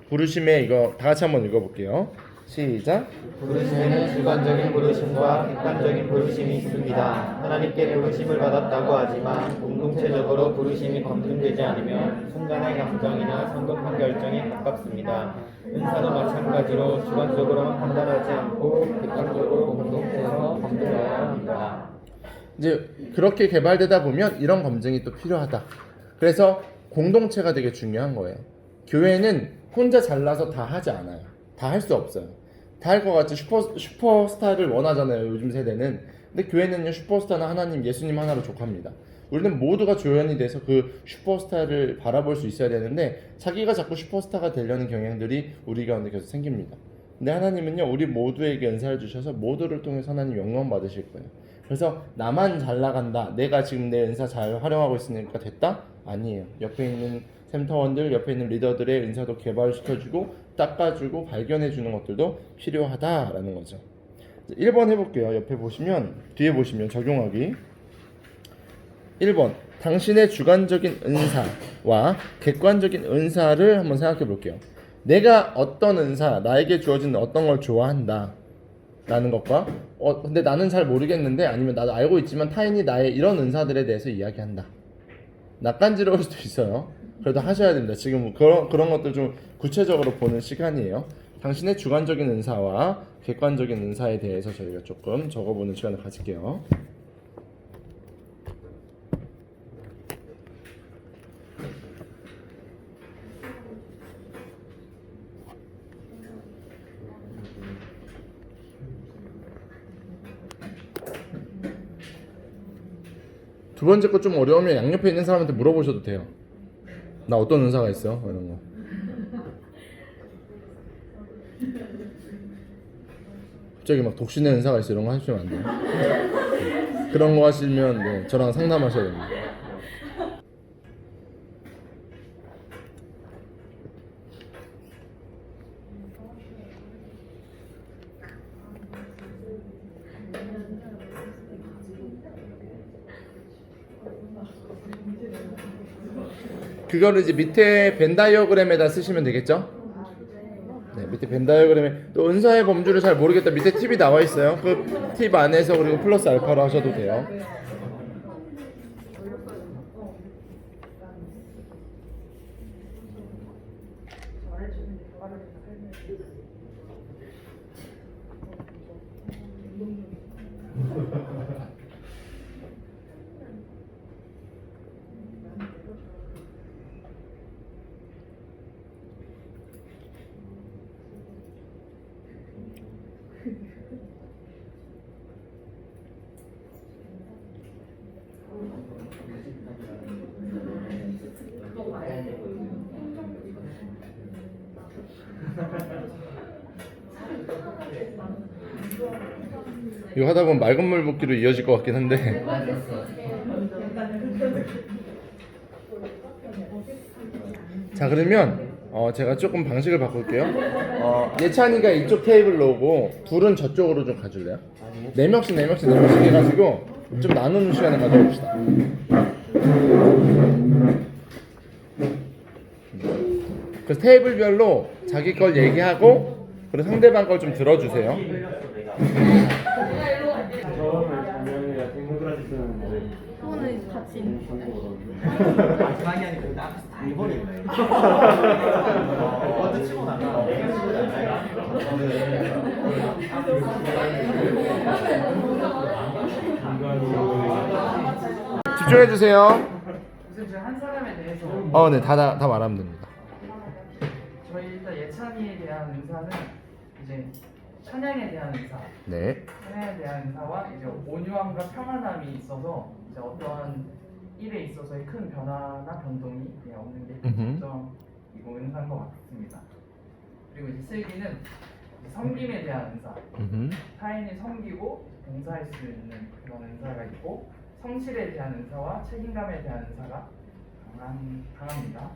부르심에 이거 다 같이 한번 읽어볼게요. 시작. 부르심에는 주관적인 부르심과 객관적인 부르심이 있습니다. 하나님께 부르심을 받았다고 하지만 공동체적으로 부르심이 검증되지 않으면 순간의 감정이나 성급한 결정에 가깝습니다. 은사도 마찬가지로 주관적으로만 판단하지 않고 객관적으로 공동체에서 검증해야 합니다. 이제 그렇게 개발되다 보면 이런 검증이 또 필요하다. 그래서 공동체가 되게 중요한 거예요. 교회는 혼자 잘나서 다 하지 않아요. 다 할 수 없어요. 다 할 것 같이 슈퍼스타를 원하잖아요, 요즘 세대는. 근데 교회는요, 슈퍼스타는 하나님, 예수님 하나로 족합니다. 우리는 모두가 조연이 돼서 그 슈퍼스타를 바라볼 수 있어야 되는데 자기가 자꾸 슈퍼스타가 되려는 경향들이 우리 가운데 계속 생깁니다. 근데 하나님은요, 우리 모두에게 은사를 주셔서 모두를 통해서 하나님 영광 받으실 거예요. 그래서 나만 잘 나간다, 내가 지금 내 은사 잘 활용하고 있으니까 됐다? 아니에요. 옆에 있는 샘터원들, 옆에 있는 리더들의 은사도 개발시켜주고 닦아주고 발견해주는 것들도 필요하다라는 거죠. 1번 해볼게요. 옆에 보시면, 뒤에 보시면 적용하기 1번, 당신의 주관적인 은사와 객관적인 은사를 한번 생각해 볼게요. 내가 어떤 은사, 나에게 주어진 어떤 걸 좋아한다 라는 것과 근데 나는 잘 모르겠는데, 아니면 나도 알고 있지만 타인이 나의 이런 은사들에 대해서 이야기한다. 낯간지러울 수도 있어요. 그래도 하셔야 됩니다. 지금 그런 것들 좀 구체적으로 보는 시간이에요. 당신의 주관적인 은사와 객관적인 은사에 대해서 저희가 조금 적어보는 시간을 가질게요. 두 번째 거 좀 어려우면 양옆에 있는 사람한테 물어보셔도 돼요. 나 어떤 은사가 있어? 이런 거. 갑자기 막 독신의 은사가 있어 이런 거 하시면 안 돼요. 그런 거 하시면 네, 저랑 상담하셔야 됩니다. 그거를 이제 밑에 벤 다이어그램에다 쓰시면 되겠죠? 네, 밑에 벤 다이어그램에 또 은사의 범주를 잘 모르겠다 밑에 팁이 나와 있어요. 그 팁 안에서 그리고 플러스 알파로 하셔도 돼요. 이거 하다 보면 맑은 물 붓기로 이어질 것 같긴 한데. 자, 그러면 제가 조금 방식을 바꿀게요. 예찬이가 이쪽 테이블로 오고 둘은 저쪽으로 좀 가줄래요? 4명씩 해가지고 좀 나누는 시간을 가져봅시다. 그래서 테이블별로 자기 걸 얘기하고 그리고 상대방 걸 좀 들어주세요. 손을 같이 있는 거예요? 마지막이 아니고 근데 앞에서 다 해버리네. 먼저 치고 나가. 집중해 주세요. 선생님 저희 한 사람에 대해서 네, 다 말하면 됩니다. 저희 일단 예찬이에 대한 은사는 이제 찬양에 대한 은사, 네. 찬양에 대한 은사와 이제 온유함과 평안함이 있어서 이제 어떠한 일에 있어서의 큰 변화나 변동이 없는 게 특징이고 은사인 것 같습니다. 그리고 이제 슬기는 이제 섬김에 대한 은사, 타인을 섬기고 봉사할 수 있는 그런 은사가 있고 성실에 대한 은사와 책임감에 대한 은사가 강합니다.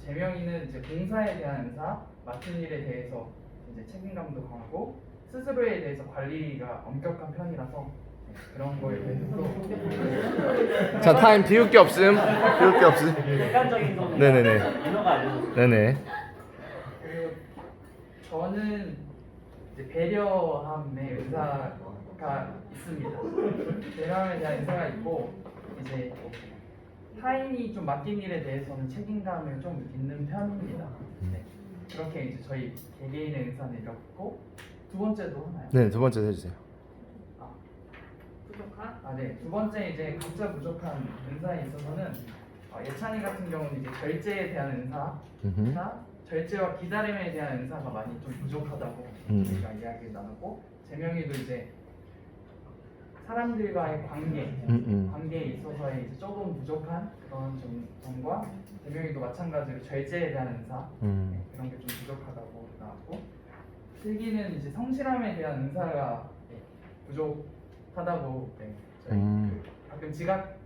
재명이는 이제 봉사에 대한 은사, 맡은 일에 대해서 이제 책임감도 강하고 스스로에 대해서 관리가 엄격한 편이라서 그런 거에 대해서도 자, 타임 비울 게 없음. 객관적인 거. 네네네. 인어가 알려줬어요. 네네. 그리고 저는 이제 배려함의 은사가 있습니다. 배려함에 대한 은사가 있고 이제 타인이 좀 맡긴 일에 대해서는 책임감을 좀 있는 편입니다. 네. 그렇게 이제 저희 개개인의 은사는 이렇고 두 번째도 하나요? 네, 두 번째 해주세요. 부족한? 네. 두 번째 이제 각자 부족한 은사에 있어서는 예찬이 같은 경우는 이제 절제에 대한 은사나 절제와 기다림에 대한 은사가 많이 좀 부족하다고 저희가 이야기를 나누고 재명이도 이제 사람들과의 관계에 있어서의 이제 조금 부족한 그런 점과 재명이도 마찬가지로 절제에 대한 은사 그런 게 좀 부족하다고 나왔고 슬기는 이제 성실함에 대한 은사가 부족하다고 저희 가끔 지각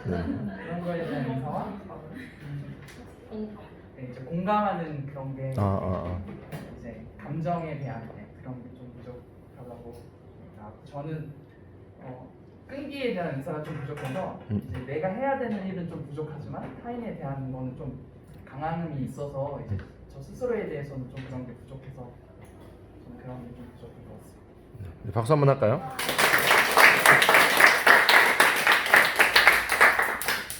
그런 거에 대한 은사와 이제 공감하는 그런 게 이제 감정에 대한 그런 게 좀 부족하다고 나왔고 저는 끈기에 대한 은사가 좀 부족해서 이제 내가 해야 되는 일은 좀 부족하지만 타인에 대한 거는 좀 강함이 있어서 이제 저 스스로에 대해서는 좀 그런 게 부족해서 좀 그런 게 좀 부족한 것 같습니다. 박수 한번 할까요?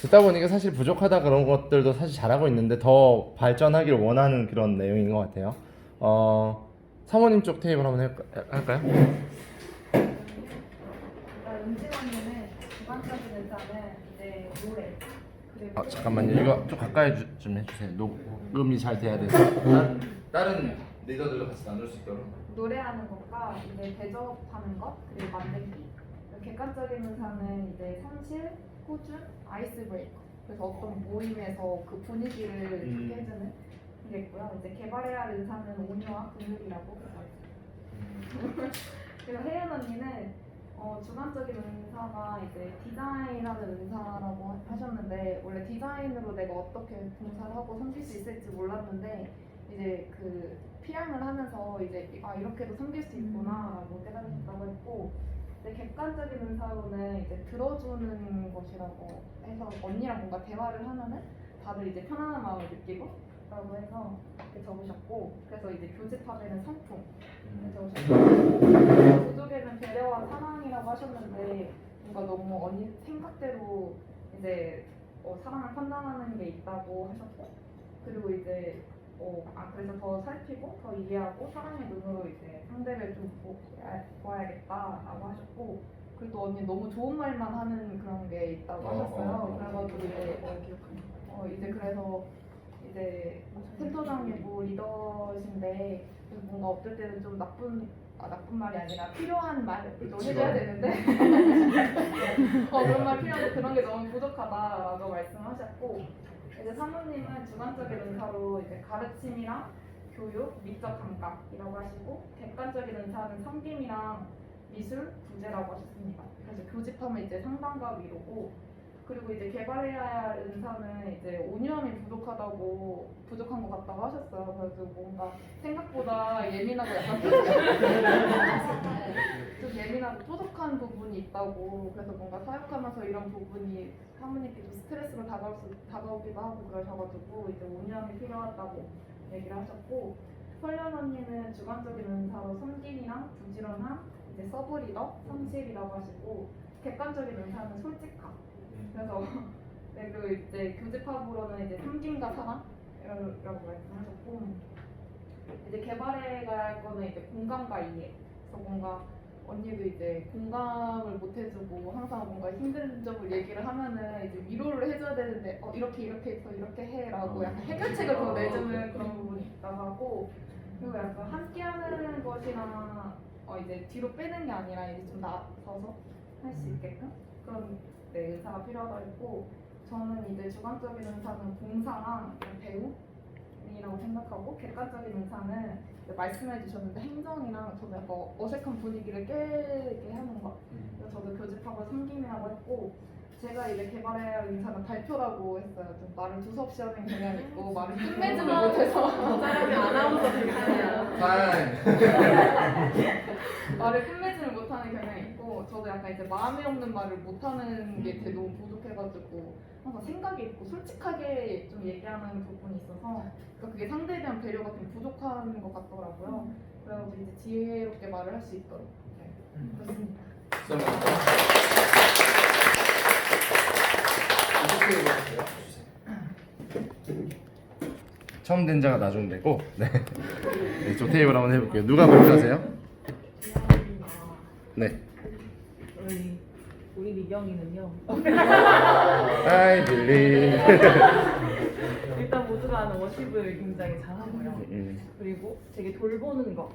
듣다 보니까 사실 부족하다 그런 것들도 사실 잘하고 있는데 더 발전하길 원하는 그런 내용인 것 같아요. 사모님 쪽 테이블 한번 할까요? 은지 언니는 주관적인 의사는 이제 노래 그리고 잠깐만요. 이거 좀 가까이 좀 해주세요. 녹음이 잘 돼야 돼서 다른 리더들도 같이 나눌 수 있도록. 노래하는 것과 이제 대접하는 것 그리고 만들기. 객관적인 의사는 이제 성실, 꾸준, 아이스 브레이커. 그래서 어떤 모임에서 그 분위기를 좋게 해주는 게 있고요. 이제 개발해야 할 의사는 온유와 긍휼이라고. 그리고 혜연 언니는 주관적인 은사가 이제 디자인하는 은사라고 하셨는데 원래 디자인으로 내가 어떻게 봉사를 하고 섬길 수 있을지 몰랐는데 이제 그 피양을 하면서 이제 이렇게도 섬길 수 있구나라고 깨달으셨다고 했고 이제 객관적인 은사로는 이제 들어주는 것이라고 해서 언니랑 뭔가 대화를 하면은 다들 이제 편안한 마음을 느끼고 라고 해서 이렇게 적으셨고 그래서 이제 교집합에는 성품 적으셨고 부족에는 배려와 사랑이라고 하셨는데 뭔가 너무 언니 생각대로 이제 사랑을 판단하는 게 있다고 하셨고 그리고 이제 그래서 더 살피고 더 이해하고 사랑의 눈으로 이제 상대를 좀 보아야겠다라고 하셨고 그리고 또 언니 너무 좋은 말만 하는 그런 게 있다고 하셨어요. 그래가지고 이제 그래서 이제 센터장이고 리더신데 뭔가 어떨 때는 좀 나쁜 말이 아니라 필요한 말도 해줘야 되는데 그런 말 필요한데 그런 게 너무 부족하다라고 말씀하셨고 이제 사모님은 주관적인 은사로 이제 가르침이랑 교육, 미적 감각이라고 하시고 객관적인 은사는 섬김이랑 미술, 부재라고 하셨습니다. 그래서 교집하면 이제 상담과 위로고 그리고 이제 개발해야 할 은사는 이제 온유함이 부족한 것 같다고 하셨어요. 그래서 뭔가 생각보다 예민하고 약간 좀 예민하고 토독한 부분이 있다고 그래서 뭔가 사역하면서 이런 부분이 사모님께 좀 스트레스로 다가오기도 하고 그러셔가지고 이제 온유함이 필요하다고 얘기를 하셨고 설련 언니는 주관적인 은사로 섬김이랑 부지런함, 이제 서브리더, 성실이라고 하시고 객관적인 은사는 솔직함. 그래서 그리고 이제 교집합으로는 이제 섬김과 사랑이라고 말씀하셨고 이제 개발해 갈 거는 이제 공감과 이해. 그래서 뭔가 언니도 이제 공감을 못 해주고 항상 뭔가 힘든 점을 얘기를 하면은 이제 위로를 해줘야 되는데 이렇게 해서 이렇게 해라고 약간 해결책을 더 내주는 그런 부분이 있다고 하고 그리고 약간 함께하는 것이랑 이제 뒤로 빼는 게 아니라 이제 좀 나서서 할 수 있게끔 그런 의사가 필요하다고 했고 저는 이제 주관적인 은사는 봉사랑 배움이라고 생각하고 객관적인 은사는 말씀해 주셨는데 행정이랑 저는 약간 어색한 분위기를 깨게 하는 것 그래서 저도 교집합을 섬김이라고 했고 제가 이제 개발해야 할 은사는 발표라고 했어요. 좀 말을 두서없이 하는 경향이 있고 말을 끝내지를 못해서 사람이 아나운서 비슷하냐 말을 끝내지를 못하는 경향이 있고 저도 약간 이제 마음에 없는 말을 못하는 게 되게 너무 부족해가지고 항상 생각이 있고 솔직하게 좀 얘기하는 부분이 있어서 그러니까 그게 상대에 대한 배려가 좀 부족한 것 같더라고요. 그래서 이제 지혜롭게 말을 할 수 있도록 그렇습니다. 처음 된 자가 나중 되고 네. 이쪽 테이블 한번 해볼게요. 누가 발표하세요? 네. 우리 미경이는요. I believe. 일단 모두가 아는 워십을 굉장히 잘하고요. 그리고 되게 돌보는 거,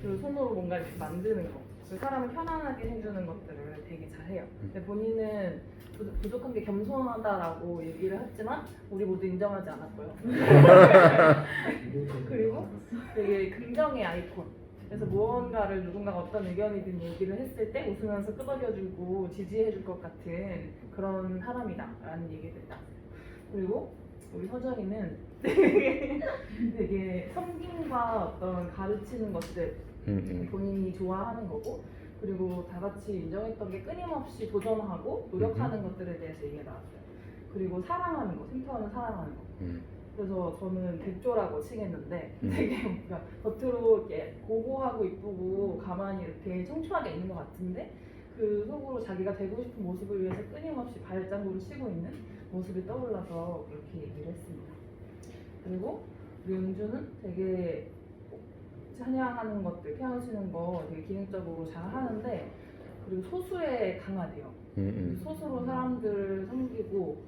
그리고 손으로 뭔가 이렇게 만드는 거, 그리고 사람을 편안하게 해주는 것들을 되게 잘해요. 근데 본인은 부족한 게 겸손하다라고 얘기를 했지만 우리 모두 인정하지 않았고요. 그리고 되게 긍정의 아이콘. 그래서 무언가를 누군가가 어떤 의견이든 얘기를 했을 때 웃으면서 끄덕여주고 지지해줄 것 같은 그런 사람이다라는 얘기를 했다. 그리고 우리 서정이는 되게 섬김과 어떤 가르치는 것들 본인이 좋아하는 거고 그리고 다 같이 인정했던 게 끊임없이 도전하고 노력하는 것들에 대해서 얘기가 나왔어요. 그리고 사랑하는 거, 센터는 사랑하는 거. 그래서 저는 대조라고 치겠는데 되게 겉으로 이렇게 고고하고 이쁘고 가만히 이렇게 청초하게 있는 것 같은데 그 그 속으로 자기가 되고 싶은 모습을 위해서 끊임없이 발장구를 치고 있는 모습이 떠올라서 그렇게 얘기를 했습니다. 그리고 우리 은주는 되게 찬양하는 것들, 피아노 치는 거 되게 기능적으로 잘 하는데 그리고 소수에 강하대요. 소수로 사람들을 섬기고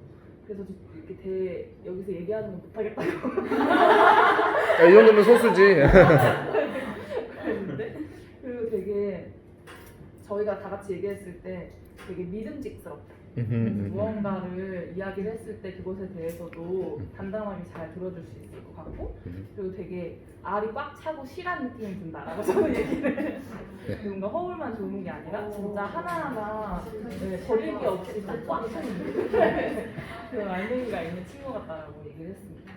그래서 이렇게 여기서 얘기하는 거 못하겠다고 이 정도면 소수지. 그랬는데 그리고 되게 저희가 다 같이 얘기했을 때 되게 믿음직스럽다. 무언가를 이야기를 했을 때 그것에 대해서도 담담하게 잘 들어줄 수 있을 것 같고 그리고 되게 알이 꽉 차고 실한 느낌이 든다라고 저는 얘기를 뭔가 허울만 좋은 게 아니라 진짜 하나하나 버릴 게 없이 꽉 차는 그런 알맹이가 있는 친구 같다라고 얘기를 했습니다.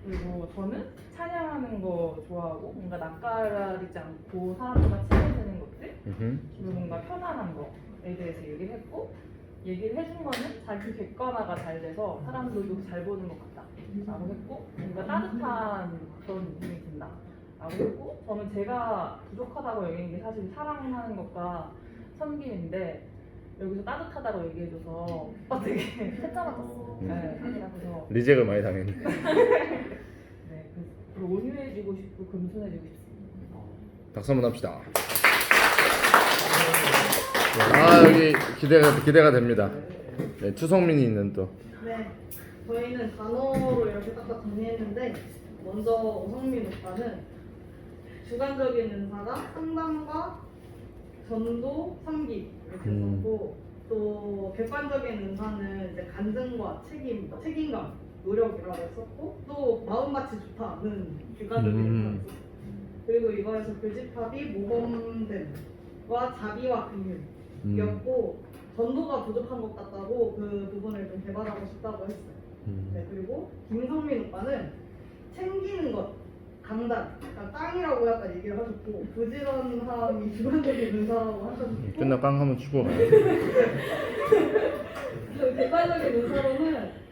그리고 저는 찬양하는 거 좋아하고 뭔가 낯가리지 않고 사람들과 친해지는 것들 그리고 뭔가 편안한 거에 대해서 얘기를 했고 얘기를 해준 거는 자기 객관화가 잘 돼서 사람들도 잘 보는 것 같다 라고 했고 뭔가 따뜻한 그런 느낌이 든다 라고 했고 저는 제가 부족하다고 여기는 게 사실 사랑하는 것과 섬김인데 여기서 따뜻하다고 얘기해줘서 되게 패자 같았어. 네, 그래서 리젝을 많이 당했네. 네, 그리고 온유해지고 싶고 금손해지고 싶습니다. 박수 한번 합시다. 여기 기대가 됩니다. 네, 추성민이 있는 또. 네, 저희는 단어로 이렇게 딱딱 정리했는데 먼저 오성민 오빠는 주관적인 은사가 상담과 전도, 섬김 이렇게 썼고 또 객관적인 은사는 이제 간증과 책임감, 노력이라고 썼고 또 마음같이 좋다는 객관적인 은사 그리고 이거에서 교집합이 모범됨과 자비와 긍휼이었고 전도가 부족한 것 같다고 그 부분을 좀 개발하고 싶다고 했어요. 네, 그리고 김성민 오빠는 챙기는 것, 강단, 그러니까 땅이라고 약간 얘기를 하셨고 부지런함이 주관적인 은사라고 하셨고 끝나 깡 한번 치고 가요. 그 객관적인 은사로는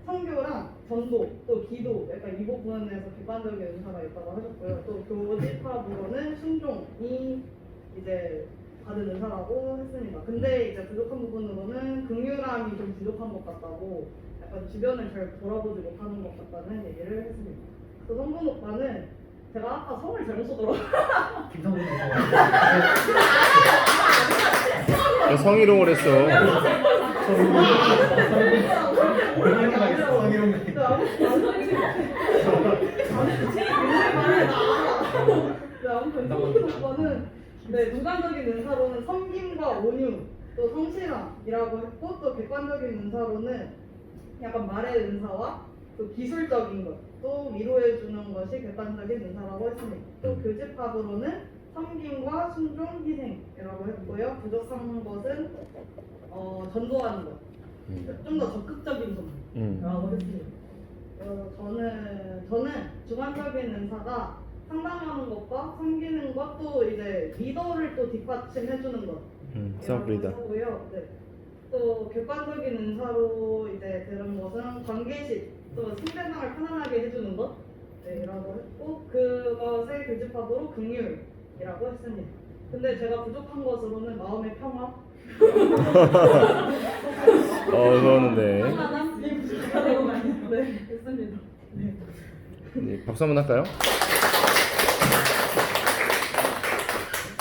선교랑 전도, 또 기도, 약간 이 부분에서 객관적인 은사가 있다고 하셨고요. 또 교집합으로는 순종이 이제 받은 은사라고 했습니다. 근데 이제 부족한 부분으로는 긍휼함이 좀 부족한 것 같다고 약간 주변을 잘 돌아보지 못하는 것 같다는 얘기를 했습니다. 그 성분 오빠는 제가 아까 성을 잘못 써더라고요. 김성민 성희롱을 했어. 아무튼 성분 오빠는 주관적인 은사로는 섬김과 온유, 또 성실함이라고 했고 또 객관적인 은사로는 약간 말의 은사와 또 기술적인 것, 또 위로해주는 것이 객관적인 은사라고 했습니다. 또 교집합으로는 섬김과 순종, 희생이라고 했고요. 부족한 것은 전도하는 것, 좀 더 적극적인 것이라고 했습니다. 저는 주관적인 은사가 상담하는 것과 섬기는 것, 또 이제 리더를 또 뒷받침해주는 것. 서브리더. 하고요. 네. 또 객관적인 은사로 이제 들은 것은 관계식, 또 상대방을 편안하게 해주는 것, 이라고 했고 그것을 교집합으로 긍휼이라고 했습니다. 근데 제가 부족한 것으로는 마음의 평화. 그거는데. 편안함이 부족하다고 했습니다. 네, 박수 한번 할까요?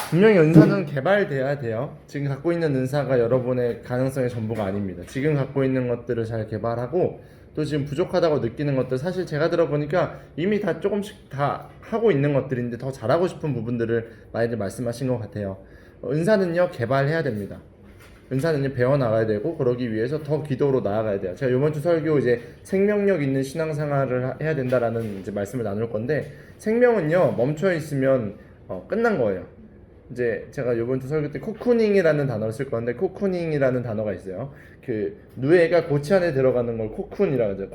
분명히 은사는 개발돼야 돼요. 지금 갖고 있는 은사가 여러분의 가능성의 전부가 아닙니다. 지금 갖고 있는 것들을 잘 개발하고 또 지금 부족하다고 느끼는 것들 사실 제가 들어보니까 이미 다 조금씩 다 하고 있는 것들인데 더 잘하고 싶은 부분들을 많이들 말씀하신 것 같아요. 은사는요 개발해야 됩니다. 은사는요 배워나가야 되고 그러기 위해서 더 기도로 나아가야 돼요. 제가 이번 주 설교 이제 생명력 있는 신앙생활을 해야 된다라는 이제 말씀을 나눌 건데 생명은요 멈춰 있으면 끝난 거예요. 이제 제가 이번 주 설교 때 코쿠닝이라는 단어를 쓸 건데 코쿠닝이라는 단어가 있어요. 그 누에가 고치 안에 들어가는 걸 코쿤이라고 하죠.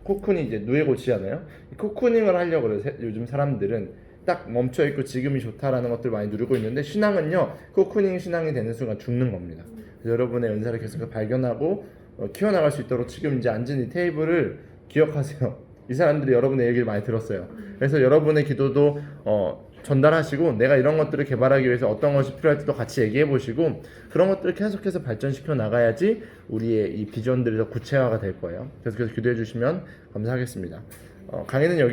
코쿤이 이제 누에 고치잖아요. 코쿠닝을 하려고 그래요. 요즘 사람들은 딱 멈춰 있고 지금이 좋다라는 것들 많이 누리고 있는데 신앙은요 코쿠닝 신앙이 되는 순간 죽는 겁니다. 그래서 여러분의 은사를 계속 발견하고 키워나갈 수 있도록 지금 이제 앉은 이 테이블을 기억하세요. 이 사람들이 여러분의 얘기를 많이 들었어요. 그래서 여러분의 기도도 전달하시고 내가 이런 것들을 개발하기 위해서 어떤 것이 필요할지도 같이 얘기해 보시고 그런 것들을 계속해서 발전시켜 나가야지 우리의 이 비전들이 더 구체화가 될 거예요. 계속해서 기도해 주시면 감사하겠습니다. 강의는 여기